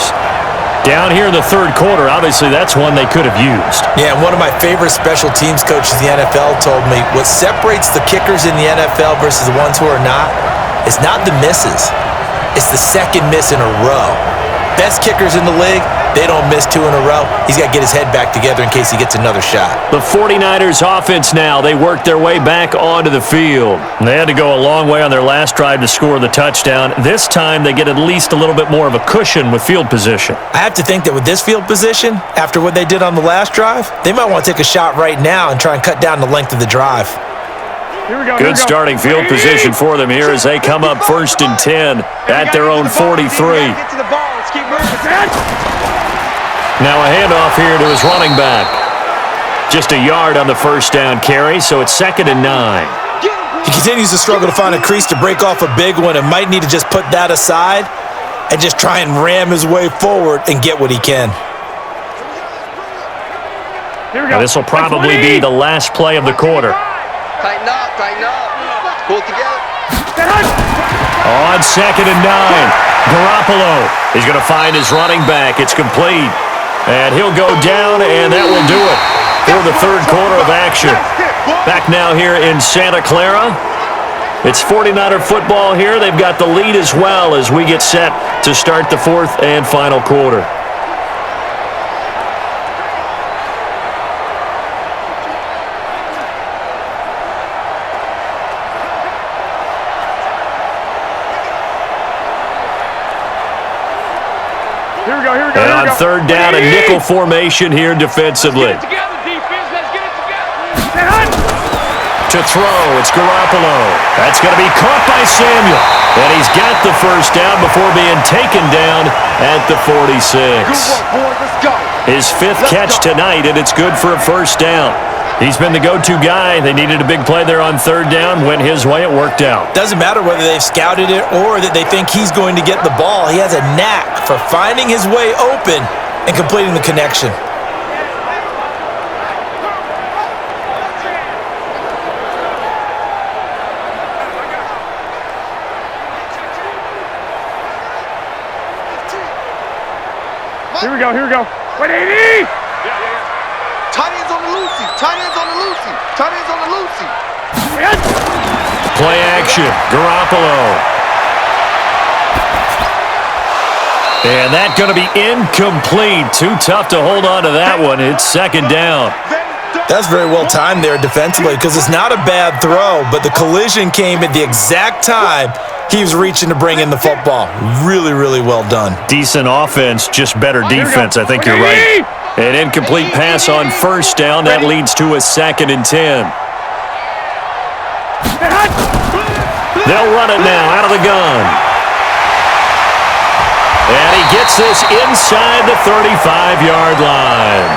B: Down here in the third quarter, obviously that's one they could have used.
C: Yeah, and one of my favorite special teams coaches in the NFL told me what separates the kickers in the NFL versus the ones who are not is not the misses. It's the second miss in a row. Best kickers in the league, they don't miss 2 in a row. He's got to get his head back together in case he gets another shot.
B: The 49ers offense now, they work their way back onto the field. They had to go a long way on their last drive to score the touchdown. This time they get at least a little bit more of a cushion with field position.
C: I have to think that with this field position, after what they did on the last drive, they might want to take a shot right now and try and cut down the length of the drive.
D: Here we go.
B: Good starting field position for them here as they come up 1st and 10 at their own 43.
F: Get to the ball. Let's keep moving.
B: Now a handoff here to his running back. Just a yard on the first down carry, so it's 2nd and 9.
C: He continues to struggle to find a crease to break off a big one and might need to just put that aside and just try and ram his way forward and get what he can.
B: Now this will probably be the last play of the quarter.
F: Tighten up. Pull it together.
B: On 2nd and 9, Garoppolo is going to find his running back. It's complete. And he'll go down, and that will do it for the third quarter of action. Back now here in Santa Clara. It's 49er football here. They've got the lead as well as we get set to start the fourth and final quarter.
D: Here we go.
B: And on third down, a nickel formation here defensively.
D: Let's get it together, defense. Let's get it together.
B: To throw, it's Garoppolo. That's going to be caught by Samuel. And he's got the first down before being taken down at the 46.
F: Good work, boys. Let's go.
B: His 5th catch tonight, and it's good for a first down. He's been the go-to guy. They needed a big play there on third down. Went his way. It worked out.
C: Doesn't matter whether they've scouted it or that they think he's going to get the ball. He has a knack for finding his way open and completing the connection.
D: Here we go. 180!
F: Tight ends on the loosey.
B: Play action. Garoppolo. And that's going to be incomplete. Too tough to hold on to that one. It's 2nd down.
C: That's very well timed there defensively because it's not a bad throw, but the collision came at the exact time he was reaching to bring in the football. Really, really well done.
B: Decent offense, just better defense. I think you're right. An incomplete pass on first down. That leads to a 2nd and 10. They'll run it now out of the gun. And he gets this inside the 35-yard line.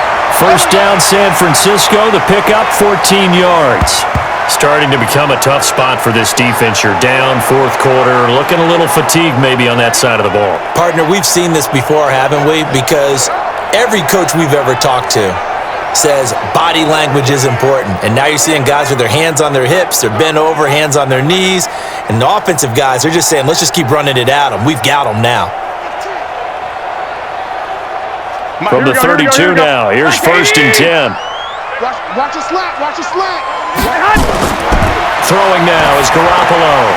B: First down, San Francisco. The pickup, 14 yards. Starting to become a tough spot for this defense. You're down, 4th quarter, looking a little fatigued maybe on that side of the ball.
C: Partner, we've seen this before, haven't we? Because every coach we've ever talked to says body language is important. And now you're seeing guys with their hands on their hips, they're bent over, hands on their knees. And the offensive guys, they're just saying, let's just keep running it at them. We've got them now.
B: From the 32 now, here's 1st and 10.
F: Watch a slant.
B: Throwing now is Garoppolo.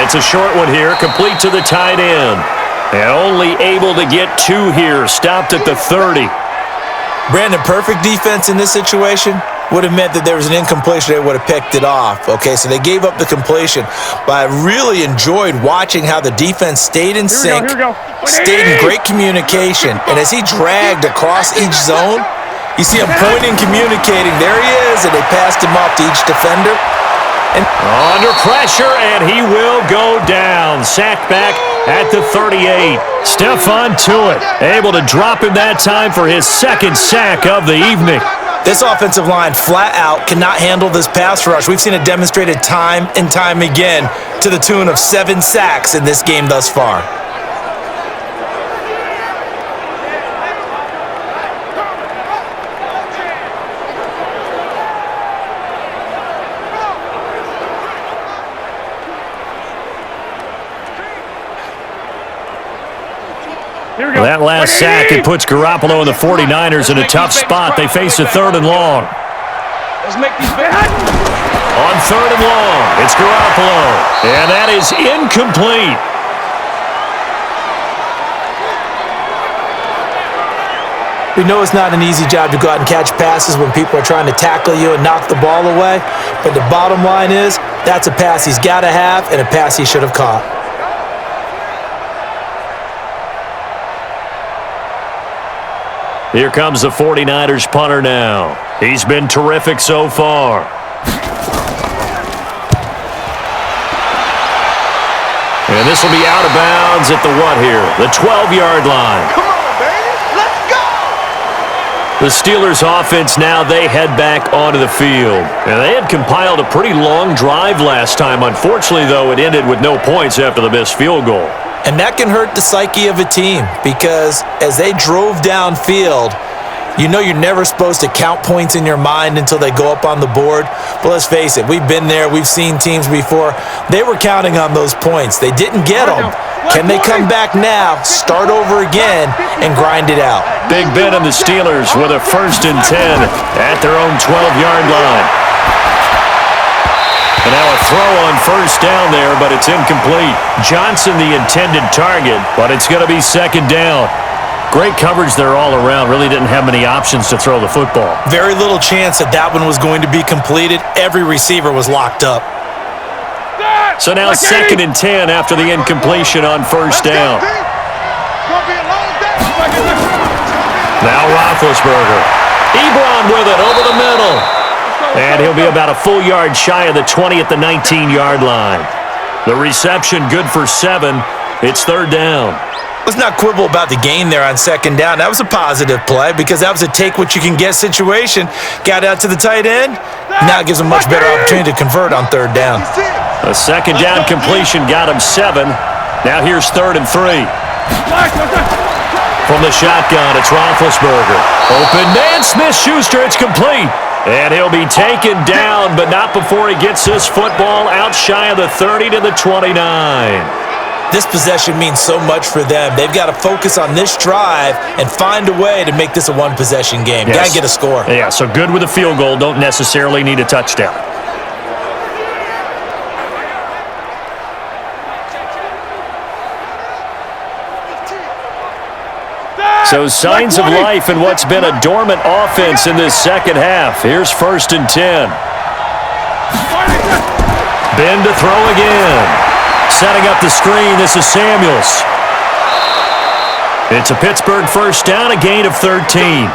B: It's a short one here, complete to the tight end. And only able to get 2 here, stopped at the 30.
C: Brandon, perfect defense in this situation. would have meant that there was an incompletion. They would have picked it off. Okay, so they gave up the completion. But I really enjoyed watching how the defense stayed in sync, stayed in great communication. And as he dragged across each zone, you see him pointing, communicating. There he is, and they passed him off to each defender.
B: Under pressure, and he will go down. Sacked back at the 38. Stephon Tuitt able to drop him that time for his second sack of the evening.
C: This offensive line flat out cannot handle this pass rush. We've seen it demonstrated time and time again to the tune of 7 sacks in this game thus far.
B: That last sack, it puts Garoppolo and the 49ers in a tough spot. They face a 3rd and long.
D: Let's make these big.
B: On 3rd and long, it's Garoppolo. And that is incomplete.
C: We know it's not an easy job to go out and catch passes when people are trying to tackle you and knock the ball away. But the bottom line is, that's a pass he's got to have and a pass he should have caught.
B: Here comes the 49ers punter now. He's been terrific so far. And this will be out of bounds at the what here? The 12-yard line.
F: Come on, baby. Let's go.
B: The Steelers offense now, they head back onto the field. And they had compiled a pretty long drive last time. Unfortunately, though, it ended with no points after the missed field goal.
C: And that can hurt the psyche of a team because as they drove downfield, you know you're never supposed to count points in your mind until they go up on the board. But let's face it, we've been there. We've seen teams before. They were counting on those points. They didn't get them. Can they come back now, start over again, and grind it out?
B: Big Ben and the Steelers with a 1st and 10 at their own 12-yard line. And now a throw on 1st down there, but it's incomplete. Johnson the intended target, but it's going to be 2nd down. Great coverage there all around. Really didn't have many options to throw the football.
C: Very little chance that one was going to be completed. Every receiver was locked up.
B: So now 2nd and 10 after the incompletion on 1st down. Now Roethlisberger. Ebron with it over the middle. And he'll be about a full yard shy of the 20 at the 19-yard line. The reception good for 7. It's 3rd down.
C: Let's not quibble about the gain there on 2nd down. That was a positive play because that was a take-what-you-can-get situation. Got out to the tight end. Now it gives him a much better opportunity to convert on 3rd down.
B: A 2nd down completion got him 7. Now here's 3rd and 3. From the shotgun, it's Roethlisberger. Open man, Smith-Schuster, it's complete. And he'll be taken down, but not before he gets this football out shy of the 30 to the 29.
C: This possession means so much for them. They've got to focus on this drive and find a way to make this a one-possession game.
B: Yes.
C: Got to get a score.
B: Yeah, so good with a field goal. Don't necessarily need a touchdown. So signs of life in what's been a dormant offense in this second half. Here's 1st and 10. Ben to throw again. Setting up the screen, this is Samuels. It's a Pittsburgh 1st down, a gain of 13.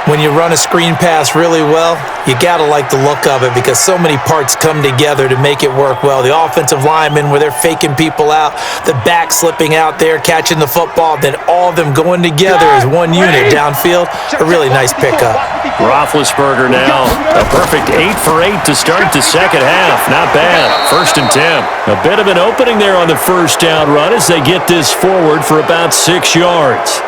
C: When you run a screen pass really well, you got to like the look of it because so many parts come together to make it work well. The offensive linemen where they're faking people out, the back slipping out there, catching the football, then all of them going together as one unit downfield. A really nice pickup.
B: Roethlisberger now, a perfect 8 for 8 to start the second half. Not bad. 1st and 10. A bit of an opening there on the 1st down run as they get this forward for about 6 yards.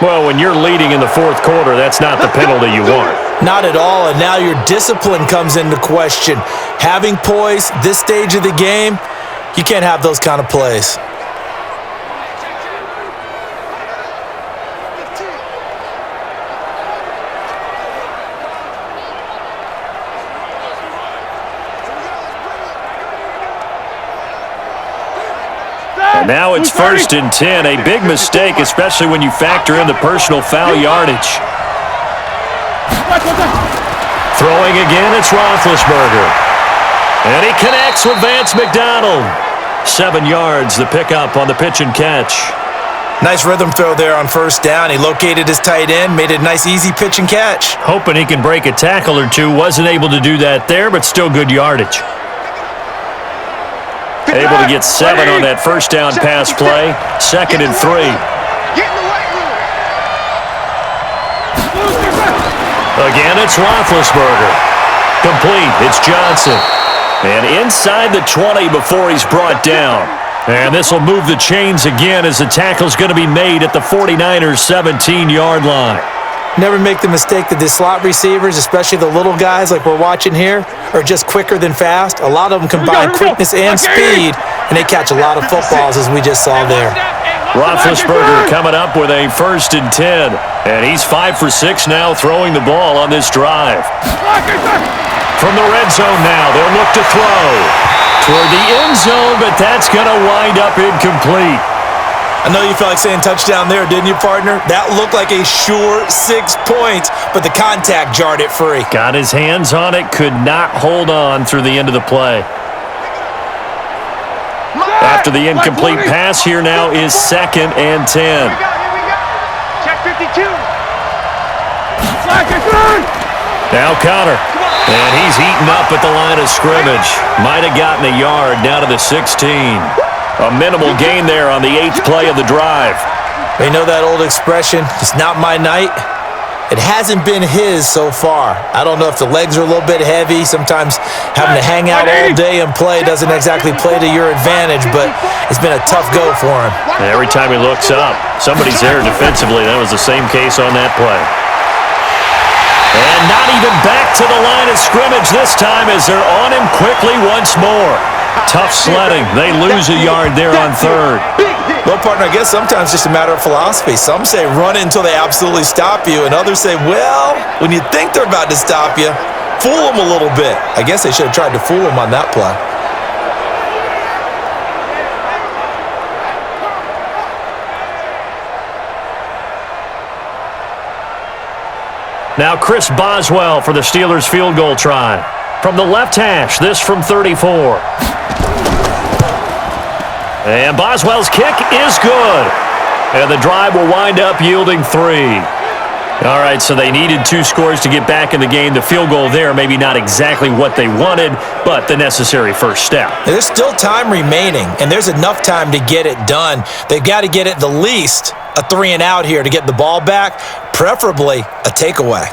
B: Well, when you're leading in the 4th quarter, that's not the penalty you want.
C: Not at all, and now your discipline comes into question. Having poise this stage of the game, you can't have those kind of plays.
B: And now it's 1st and 10. A big mistake, especially when you factor in the personal foul yardage. Throwing again, it's Roethlisberger. And he connects with Vance McDonald. 7 yards, the pickup on the pitch and catch.
C: Nice rhythm throw there on 1st down. He located his tight end, made it a nice easy pitch and catch.
B: Hoping he can break a tackle or two. Wasn't able to do that there, but still good yardage. Able to get 7 on that 1st down pass play. 2nd and 3. Again, it's Roethlisberger. Complete. It's Johnson. And inside the 20 before he's brought down. And this will move the chains again as the tackle's going to be made at the 49ers' 17-yard line.
C: Never make the mistake that the slot receivers, especially the little guys like we're watching here, are just quicker than fast. A lot of them combine quickness and speed, and they catch a lot of footballs, as we just saw there.
B: Roethlisberger coming up with a 1st and 10. And he's 5 for 6 now throwing the ball on this drive. From the red zone now, they'll look to throw toward the end zone, but that's going to wind up incomplete.
C: I know you felt like saying touchdown there, didn't you, partner? That looked like a sure 6 points, but the contact jarred it free.
B: Got his hands on it, could not hold on through the end of the play. After the incomplete pass, here now is 2nd and 10.
F: Check 52.
B: Now Punter. And he's eaten up at the line of scrimmage. Might have gotten a yard down to the 16. A minimal gain there on the 8th play of the drive.
C: You know that old expression, it's not my night? It hasn't been his so far. I don't know if the legs are a little bit heavy. Sometimes having to hang out all day and play doesn't exactly play to your advantage, but it's been a tough go for him.
B: And every time he looks up, somebody's there defensively. That was the same case on that play. And not even back to the line of scrimmage this time as they're on him quickly once more. Tough sledding. They lose a yard there on 3rd.
C: Well, partner, I guess sometimes it's just a matter of philosophy. Some say run until they absolutely stop you, and others say, well, when you think they're about to stop you, fool them a little bit. I guess they should have tried to fool them on that play.
B: Now Chris Boswell for the Steelers field goal try. From the left hash, this from 34. And Boswell's kick is good. And the drive will wind up yielding 3. All right, so they needed 2 scores to get back in the game. The field goal there, maybe not exactly what they wanted, but the necessary first step.
C: There's still time remaining, and there's enough time to get it done. They've got to get at the least a 3 and out here to get the ball back, preferably a takeaway.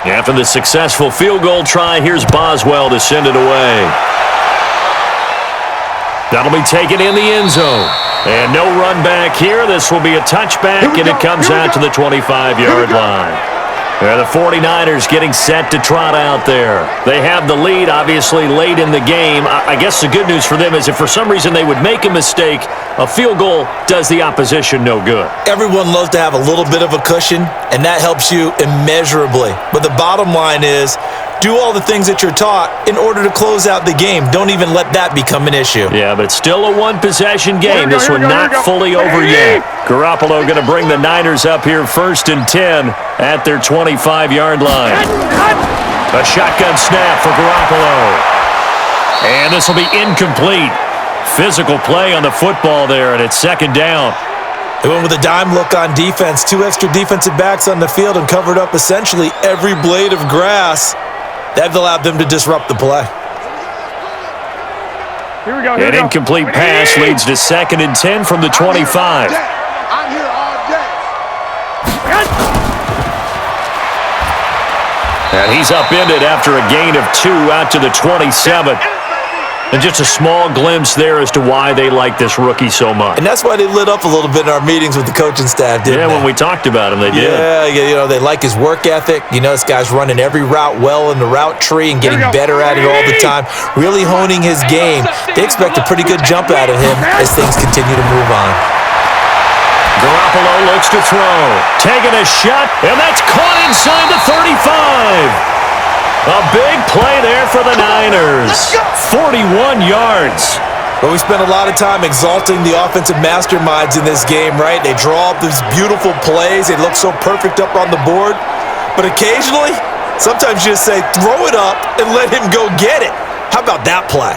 B: After the successful field goal try, here's Boswell to send it away. That'll be taken in the end zone. And no run back here. This will be a touchback, and it comes out to the 25-yard line. And the 49ers getting set to trot out there. They have the lead, obviously, late in the game. I guess the good news for them is if for some reason they would make a mistake, a field goal does the opposition no good.
C: Everyone loves to have a little bit of a cushion, and that helps you immeasurably. But the bottom line is, do all the things that you're taught in order to close out the game. Don't even let that become an issue.
B: Yeah, but it's still a one-possession game. This one not fully over yet. Garoppolo going to bring the Niners up here 1st and 10 at their 25-yard line. A shotgun snap for Garoppolo. And this will be incomplete. Physical play on the football there, and it's 2nd down.
C: They went with a dime look on defense. 2 extra defensive backs on the field and covered up essentially every blade of grass. That allowed them to disrupt the play.
F: Here we go.
B: An incomplete pass leads to 2nd and 10 from the 25.
F: I'm here all day.
B: And he's upended after a gain of 2 out to the 27. And just a small glimpse there as to why they like this rookie so much.
C: And that's why they lit up a little bit in our meetings with the coaching staff, didn't they?
B: Yeah, when we talked about him, they did.
C: Yeah, they like his work ethic. This guy's running every route well in the route tree and getting better at it all the time, really honing his game. They expect a pretty good jump out of him as things continue to move on.
B: Garoppolo looks to throw. Taking a shot, and that's caught inside the 35. A big play there for the Niners. 41 yards.
C: But we spent a lot of time exalting the offensive masterminds in this game, right? They draw up these beautiful plays. They look so perfect up on the board. But occasionally, sometimes you just say, throw it up and let him go get it. How about that play?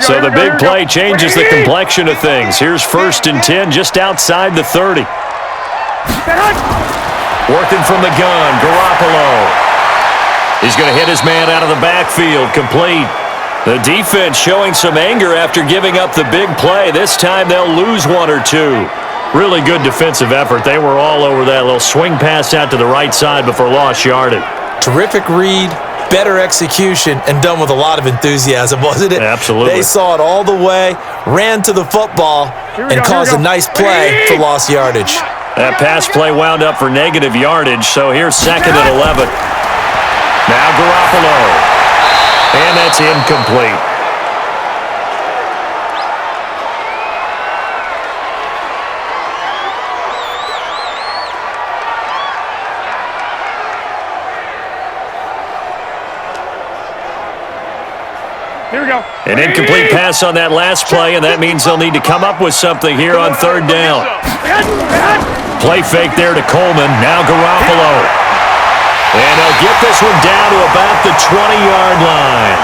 B: So the big play changes the complexion of things. Here's 1st and 10 just outside the 30. Working from the gun, Garoppolo. He's going to hit his man out of the backfield, complete. The defense showing some anger after giving up the big play. This time they'll lose 1 or 2. Really good defensive effort. They were all over that little swing pass out to the right side before lost yardage.
C: Terrific read, better execution, and done with a lot of enthusiasm, wasn't it?
B: Absolutely.
C: They saw it all the way, ran to the football, and caused a nice play for lost yardage.
B: That pass play wound up for negative yardage, so here's 2nd and 11. Now Garoppolo. And that's incomplete.
D: Here we go.
B: An incomplete pass on that last play, and that means they'll need to come up with something here on 3rd down. Play fake there to Coleman. Now Garoppolo. And they'll get this one down to about the 20-yard line.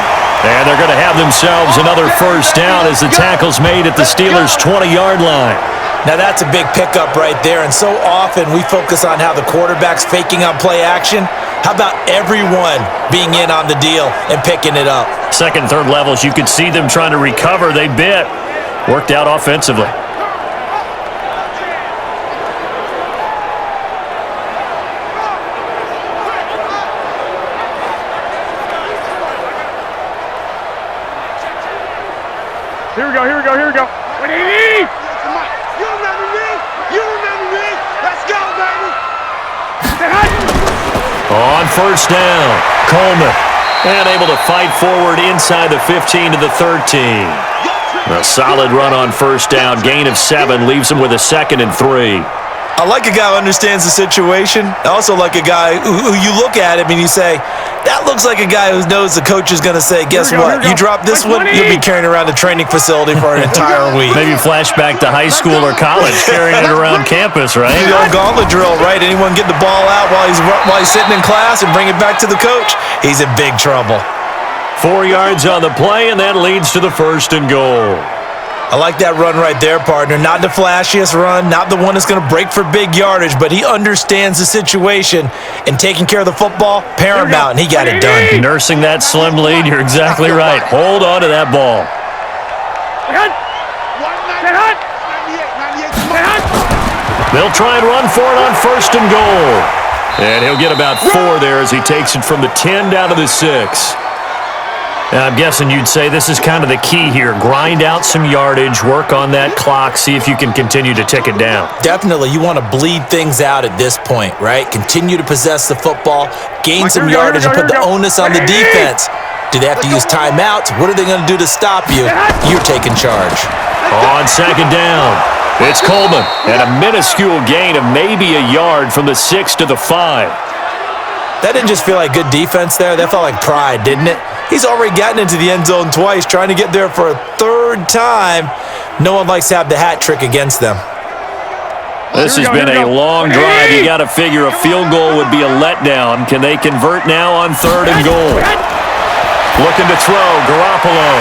B: And they're going to have themselves another 1st down as the tackle's made at the Steelers' 20-yard line.
C: Now that's a big pickup right there, and so often we focus on how the quarterback's faking on play action. How about everyone being in on the deal and picking it up?
B: 2nd, 3rd levels, you could see them trying to recover. They bit. Worked out offensively.
D: Here we go. What do you need?
F: You remember me? You remember me? Let's go, baby.
B: On 1st down, Coleman. And able to fight forward inside the 15 to the 13. A solid run on 1st down. Gain of 7 leaves him with a 2nd and 3.
C: I like a guy who understands the situation. I also like a guy who you look at him and you say, that looks like a guy who knows the coach is going to say, guess what? You drop this one, you'll be carrying around the training facility for an entire week.
B: Maybe flashback to high school or college, carrying it around campus, right?
C: The old gauntlet drill, right? Anyone get the ball out while he's sitting in class and bring it back to the coach? He's in big trouble.
B: 4 yards on the play, and that leads to the 1st and goal.
C: I like that run right there, partner. Not the flashiest run, not the one that's going to break for big yardage, but he understands the situation, and taking care of the football, paramount, and he got it done.
B: Nursing that slim lead, you're exactly right. Hold on to that ball. They'll try and run for it on 1st and goal. And he'll get about 4 there as he takes it from the 10 down to the 6. I'm guessing you'd say this is kind of the key here. Grind out some yardage, work on that clock, see if you can continue to tick it down.
C: Definitely. You want to bleed things out at this point, right? Continue to possess the football, gain some yardage, and put the onus on the defense. Do they have to use timeouts? What are they going to do to stop you? You're taking charge.
B: On 2nd down, it's Coleman, and a minuscule gain of maybe a yard from the 6 to the 5.
C: That didn't just feel like good defense there. That felt like pride, didn't it? He's already gotten into the end zone twice, trying to get there for a 3rd time. No one likes to have the hat trick against them.
B: This has been a long drive. You got to figure a field goal would be a letdown. Can they convert now on 3rd and goal? Looking to throw, Garoppolo.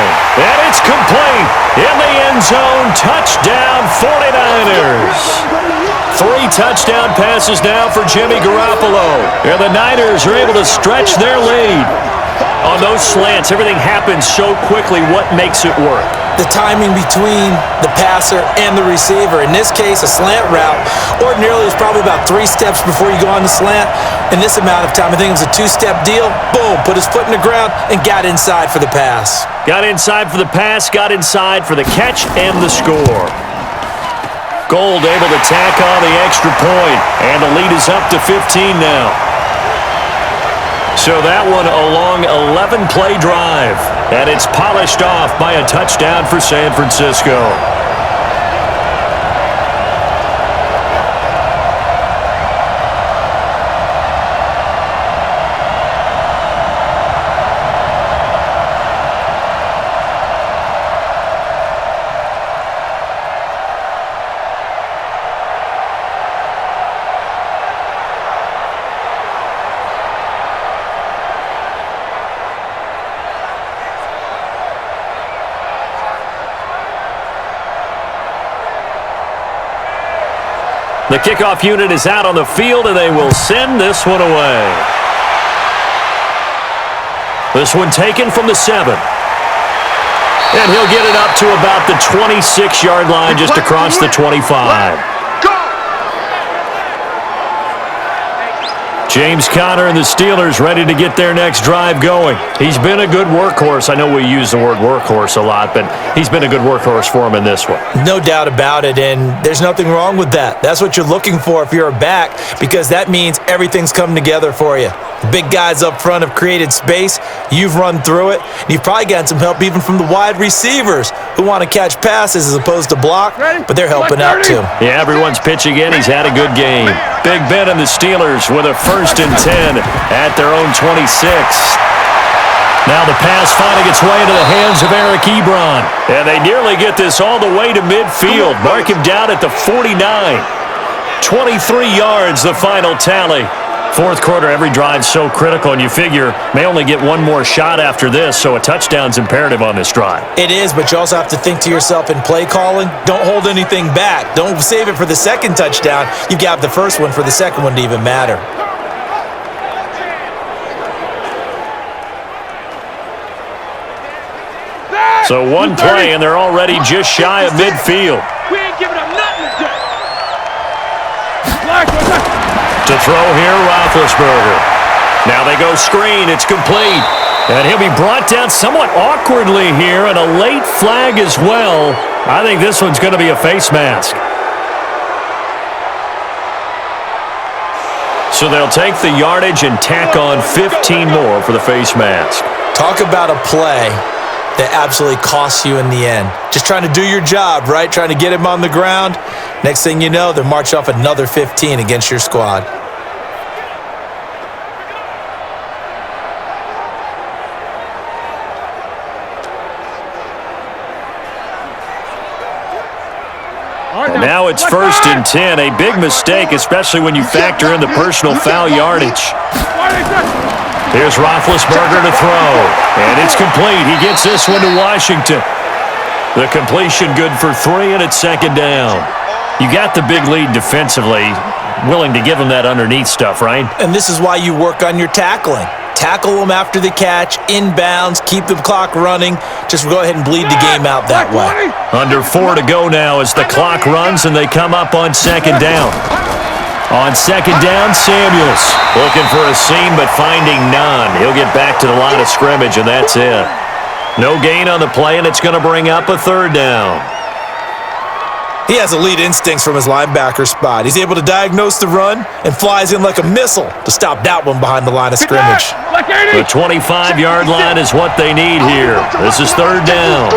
B: And it's complete. In the end zone, touchdown 49ers. 3 touchdown passes now for Jimmy Garoppolo. And the Niners are able to stretch their lead. On those slants, everything happens so quickly. What makes it work?
C: the timing between the passer and the receiver. In this case, a slant route ordinarily is probably about 3 steps before you go on the slant. In this amount of time, I think it was a 2-step deal. Boom, put his foot in the ground and got inside for the pass.
B: Got inside for the pass, got inside for the catch and the score. Gold able to tack on the extra point, and the lead is up to 15 now. So that one a long 11-play drive, and it's polished off by a touchdown for San Francisco. The kickoff unit is out on the field, and they will send this one away. This one taken from the 7. And he'll get it up to about the 26-yard line, just across the 25. James Conner and the Steelers ready to get their next drive going. He's been a good workhorse. I know we use the word workhorse a lot, but he's been a good workhorse for him in this one.
C: No doubt about it, and there's nothing wrong with that. That's what you're looking for if you're a back, because that means everything's come together for you. The big guys up front have created space. You've run through it. And you've probably gotten some help even from the wide receivers who want to catch passes as opposed to block, but they're helping out too.
B: Yeah, everyone's pitching in. He's had a good game. Big Ben and the Steelers with a 1st and 10 at their own 26. Now the pass finding its way into the hands of Eric Ebron. And they nearly get this all the way to midfield. Mark him down at the 49. 23 yards, the final tally. Fourth quarter, every drive's so critical, and you figure may only get one more shot after this, so a touchdown's imperative on this drive.
C: It is, but you also have to think to yourself in play calling, don't hold anything back. Don't save it for the second touchdown. You've got the first one for the second one to even matter.
B: So one play, and they're already just shy of midfield.
D: We ain't giving up nothing today.
B: To throw here, Roethlisberger. Now they go screen. It's complete. And he'll be brought down somewhat awkwardly here, and a late flag as well. I think this one's going to be a face mask. So they'll take the yardage and tack on 15 more for the face mask.
C: Talk about a play that absolutely costs you in the end. Just trying to do your job, right? Trying to get him on the ground. Next thing you know, they're marching off another 15 against your squad.
B: And now it's 1st and 10. A big mistake, especially when you factor in the personal foul yardage. Here's Roethlisberger to throw, and it's complete. He gets this one to Washington. The completion good for 3, and it's 2nd down. You got the big lead defensively, willing to give them that underneath stuff, right?
C: And this is why you work on your tackling. Tackle them after the catch, inbounds, keep the clock running. Just go ahead and bleed the game out that way.
B: Under 4 to go now as the clock runs, and they come up on 2nd down. On 2nd down, Samuels looking for a seam but finding none. He'll get back to the line of scrimmage, and that's it. No gain on the play, and it's going to bring up a 3rd down.
C: He has elite instincts from his linebacker spot. He's able to diagnose the run and flies in like a missile to stop that one behind the line of scrimmage.
B: The 25-yard line is what they need here. This is 3rd down.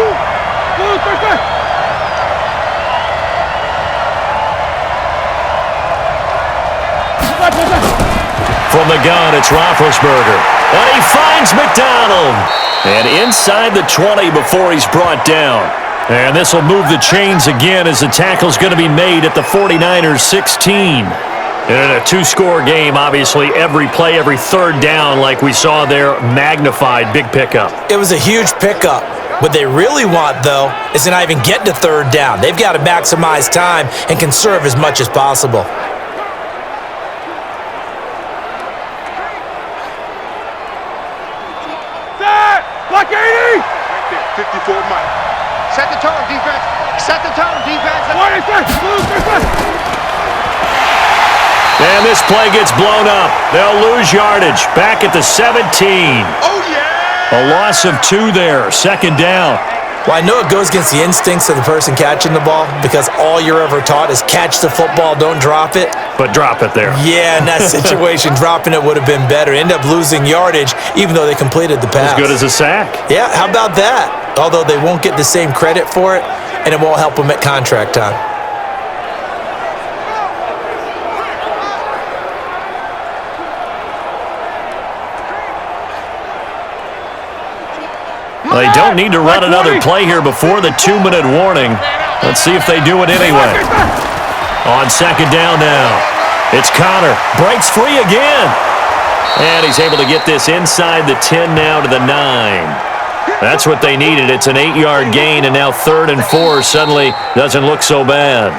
B: From the gun, it's Roethlisberger. And he finds McDonald. And inside the 20 before he's brought down. And this will move the chains again as the tackle's going to be made at the 49ers 16. And in a 2-score game, obviously, every play, every 3rd down, like we saw there, magnified, big pickup.
C: It was a huge pickup. What they really want, though, is to not even get to 3rd down. They've got to maximize time and conserve as much as possible.
E: Right there, 54 Mike.
F: Set the tone, defense. Set the tone, defense.
B: And this play gets blown up. They'll lose yardage. Back at the 17.
E: Oh, yeah!
B: A loss of 2 there. Second down.
C: Well, I know it goes against the instincts of the person catching the ball because all you're ever taught is catch the football, don't drop it.
B: But drop it there.
C: Yeah, in that situation, dropping it would have been better. End up losing yardage even though they completed the pass.
B: As good as a sack.
C: Yeah, how about that? Although they won't get the same credit for it, and it won't help them at contract time.
B: They don't need to run another play here before the 2-minute warning. Let's see if they do it anyway. On second down now. It's Connor. Breaks free again. And he's able to get this inside the 10 now to the 9. That's what they needed. It's an 8-yard gain, and now 3rd and 4 suddenly doesn't look so bad.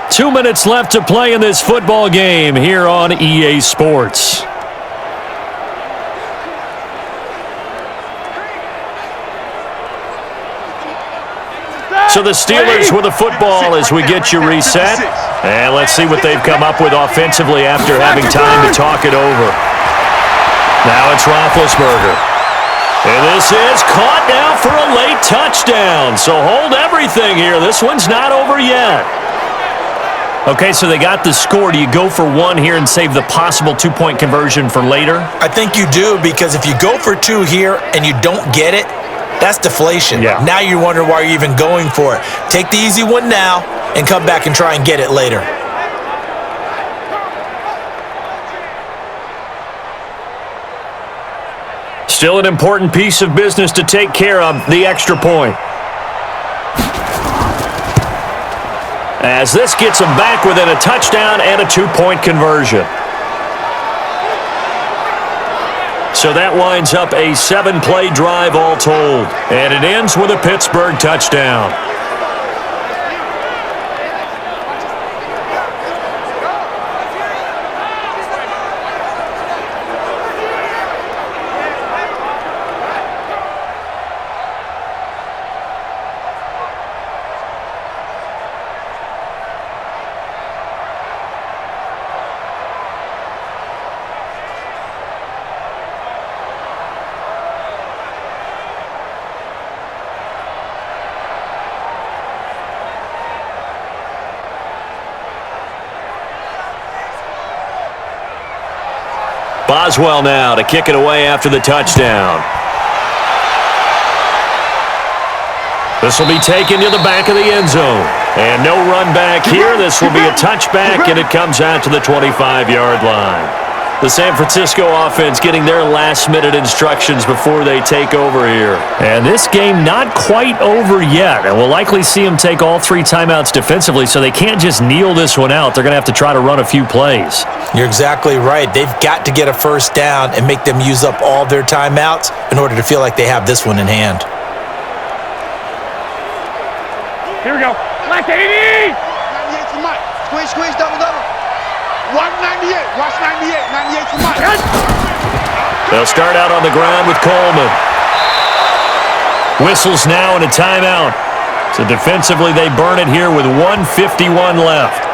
B: 2 minutes left to play in this football game here on EA Sports. So the Steelers with the football as we get you reset. And let's see what they've come up with offensively after having time to talk it over. Now it's Roethlisberger. And this is caught now for a late touchdown. So hold everything here. This one's not over yet. Okay, so they got the score. Do you go for 1 here and save the possible 2-point conversion for later?
C: I think you do, because if you go for 2 here and you don't get it, that's deflation.
B: Yeah.
C: Now you wonder why you're even going for it. Take the easy one now and come back and try and get it later.
B: Still an important piece of business to take care of, the extra point. As this gets them back within a touchdown and a 2-point conversion. So that winds up a 7-play drive all told. And it ends with a Pittsburgh touchdown. Boswell now to kick it away after the touchdown. This will be taken to the back of the end zone. And no run back here. This will be a touchback, and it comes out to the 25-yard line. The San Francisco offense getting their last-minute instructions before they take over here. And this game not quite over yet. And we'll likely see them take all 3 timeouts defensively, so they can't just kneel this one out. They're going to have to try to run a few plays.
C: You're exactly right. They've got to get a first down and make them use up all their timeouts in order to feel like they have this one in hand.
D: Here we go. Left 80!
F: 98 for Mike. Squeeze, squeeze, double, double. 198. Watch 98. 98 for Mike.
B: They'll start out on the ground with Coleman. Whistles now and a timeout. So defensively, they burn it here with 1:51 left.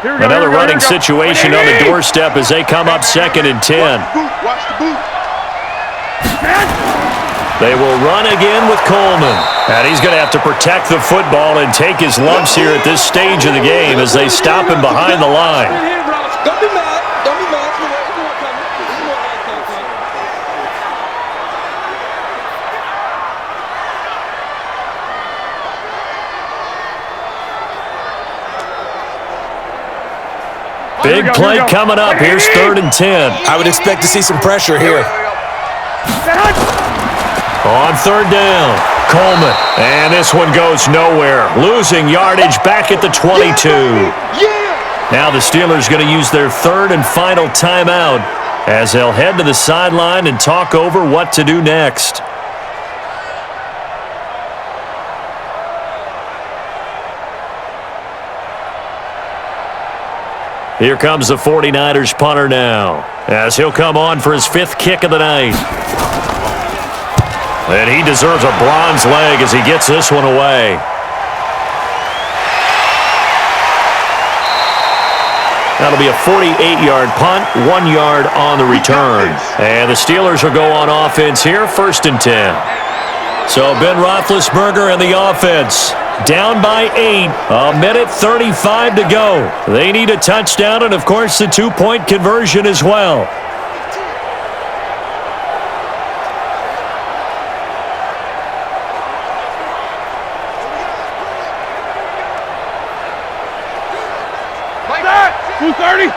B: Another running situation on the doorstep as they come up 2nd and 10.
F: Watch the boot.
B: They will run again with Coleman. And he's going to have to protect the football and take his lumps here at this stage of the game as they stop him behind the line.
G: Don't be mad. Don't be mad. There's more coming. There's more coming.
B: Big play coming up. Here's 3rd and 10.
C: I would expect to see some pressure here.
B: On 3rd down, Coleman. And this one goes nowhere. Losing yardage back at the 22. Now the Steelers going to use their 3rd and final timeout as they'll head to the sideline and talk over what to do next. Here comes the 49ers punter now, as he'll come on for his 5th kick of the night. And he deserves a bronze leg as he gets this one away. That'll be a 48-yard punt, 1 yard on the return. And the Steelers will go on offense here, 1st and 10. So Ben Roethlisberger and the offense down by 8, a minute 35 to go. They need a touchdown and, of course, the 2-point conversion as well.
D: Like that! 230!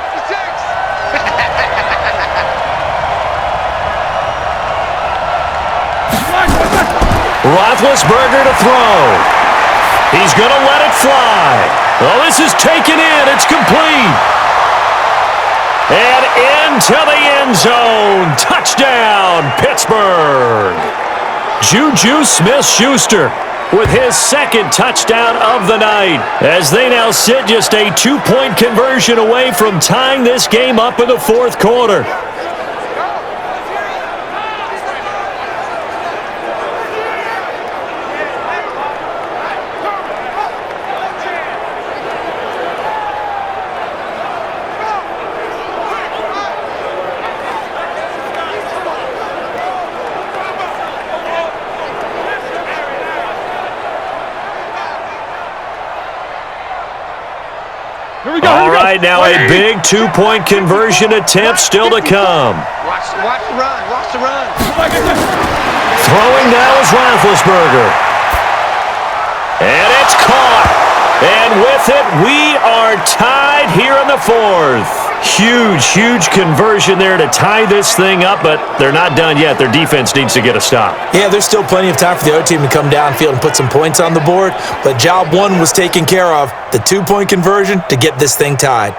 B: Roethlisberger to throw. He's going to let it fly. Oh, this is taken in. It's complete. And into the end zone. Touchdown, Pittsburgh. Juju Smith-Schuster with his 2nd touchdown of the night, as they now sit just a 2-point conversion away from tying this game up in the 4th quarter. All right, now a big 2-point conversion attempt still to come.
F: Watch the run. Watch the run.
B: Throwing now is Roethlisberger. And it's caught. And with it, we are tied here in the 4th. Huge conversion there to tie this thing up, but they're not done yet. Their defense needs to get a stop.
C: Yeah, there's still plenty of time for the other team to come downfield and put some points on the board, but job 1 was taken care of, the 2-point conversion to get this thing tied.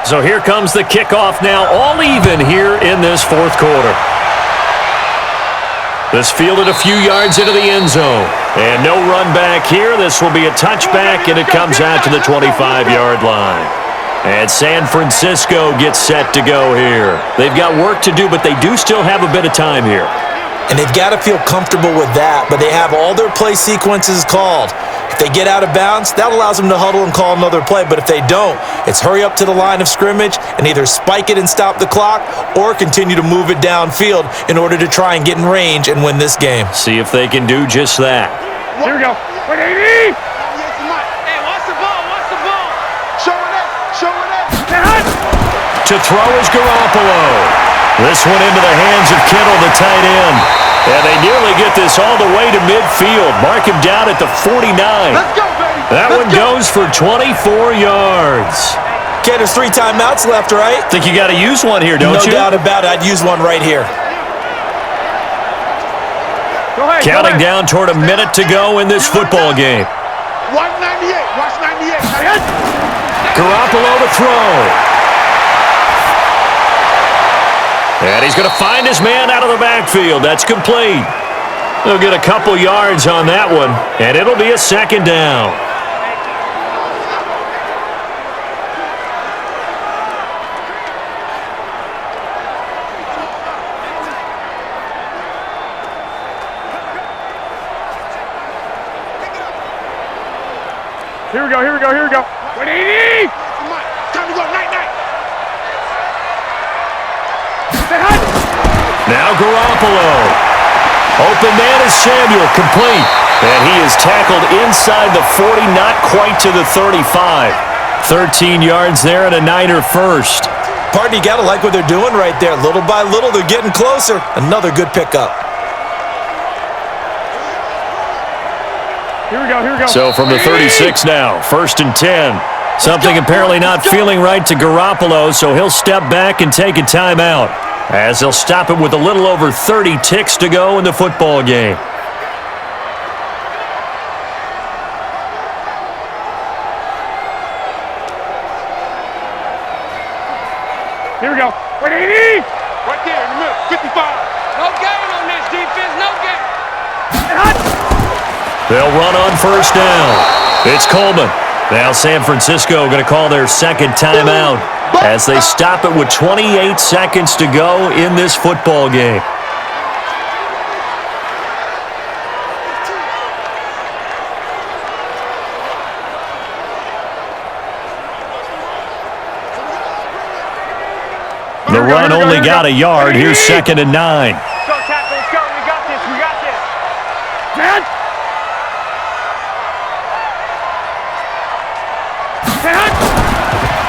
B: So here comes the kickoff now, all even here in this 4th quarter. This fielded a few yards into the end zone. And no run back here. This will be a touchback, and it comes out to the 25-yard line. And San Francisco gets set to go here. They've got work to do, but they do still have a bit of time here.
C: And they've got to feel comfortable with that, but they have all their play sequences called. If they get out of bounds, that allows them to huddle and call another play. But if they don't, it's hurry up to the line of scrimmage and either spike it and stop the clock or continue to move it downfield in order to try and get in range and win this game.
B: See if they can do just that.
D: Here we go. 180!
F: Hey, watch the ball. Watch the ball. Show it up. Show it up.
B: To throw is Garoppolo. This one into the hands of Kittle, the tight end. And they nearly get this all the way to midfield. Mark him down at the 49.
F: Let's go, baby.
B: That one goes for 24 yards.
C: Okay, there's 3 timeouts left, right?
B: Think you got to use one here, don't you?
C: No doubt about it. I'd use one right here.
B: Counting down toward a minute to go in this football game.
F: Watch 98. Watch 98.
B: Garoppolo to throw. And he's going to find his man out of the backfield. That's complete. They'll get a couple yards on that one, and it'll be a 2nd down.
D: Here we go, here we go, here we go. 180!
F: Time to go, night.
B: Now Garoppolo. Open man is Samuel, complete. And he is tackled inside the 40, not quite to the 35. 13 yards there and a Niner first.
C: Partner, you got to like what they're doing right there. Little by little, they're getting closer. Another good pickup.
D: Here we go, here we go.
B: So from the 36 now, 1st and 10. Something apparently not feeling right to Garoppolo, so he'll step back and take a timeout, as they'll stop it with a little over 30 ticks to go in the football game.
D: Here we go. 180!
E: Right there in the middle. 55.
G: No gain on this defense. No gain.
B: They'll run on first down. It's Coleman. Now San Francisco going to call their second timeout as they stop it with 28 seconds to go in this football game. The run only got a yard. Here's 2nd and 9.
D: Go, tackle, let's go. We got this. We got this. Man!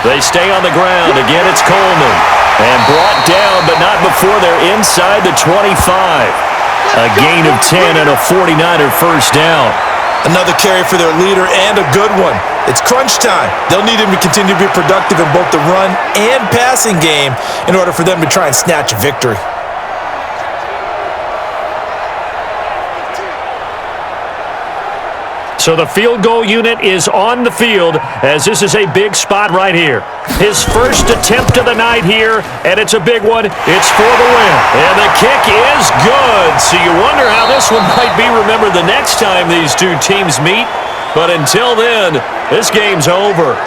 B: They stay on the ground. Again, it's Coleman. And brought down, but not before they're inside the 25. A gain of 10 and a 49er first down.
C: Another carry for their leader and a good one. It's crunch time. They'll need him to continue to be productive in both the run and passing game in order for them to try and snatch a victory.
B: So the field goal unit is on the field as this is a big spot right here. His first attempt of the night here, and it's a big one. It's for the win. And the kick is good. So you wonder how this one might be remembered the next time these two teams meet. But until then, this game's over.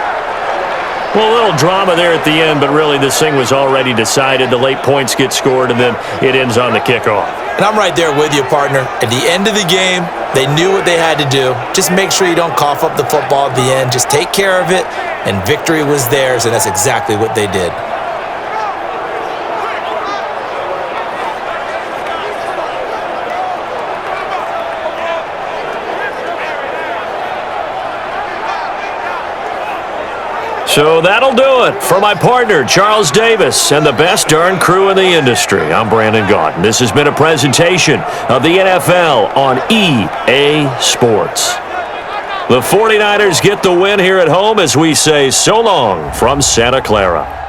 B: Well, a little drama there at the end, but really this thing was already decided. The late points get scored, and then it ends on the kickoff.
C: And I'm right there with you, partner. At the end of the game, they knew what they had to do. Just make sure you don't cough up the football at the end. Just take care of it, and victory was theirs, and that's exactly what they did.
B: So that'll do it for my partner, Charles Davis, and the best darn crew in the industry. I'm Brandon Gaudin. This has been a presentation of the NFL on EA Sports. The 49ers get the win here at home as we say so long from Santa Clara.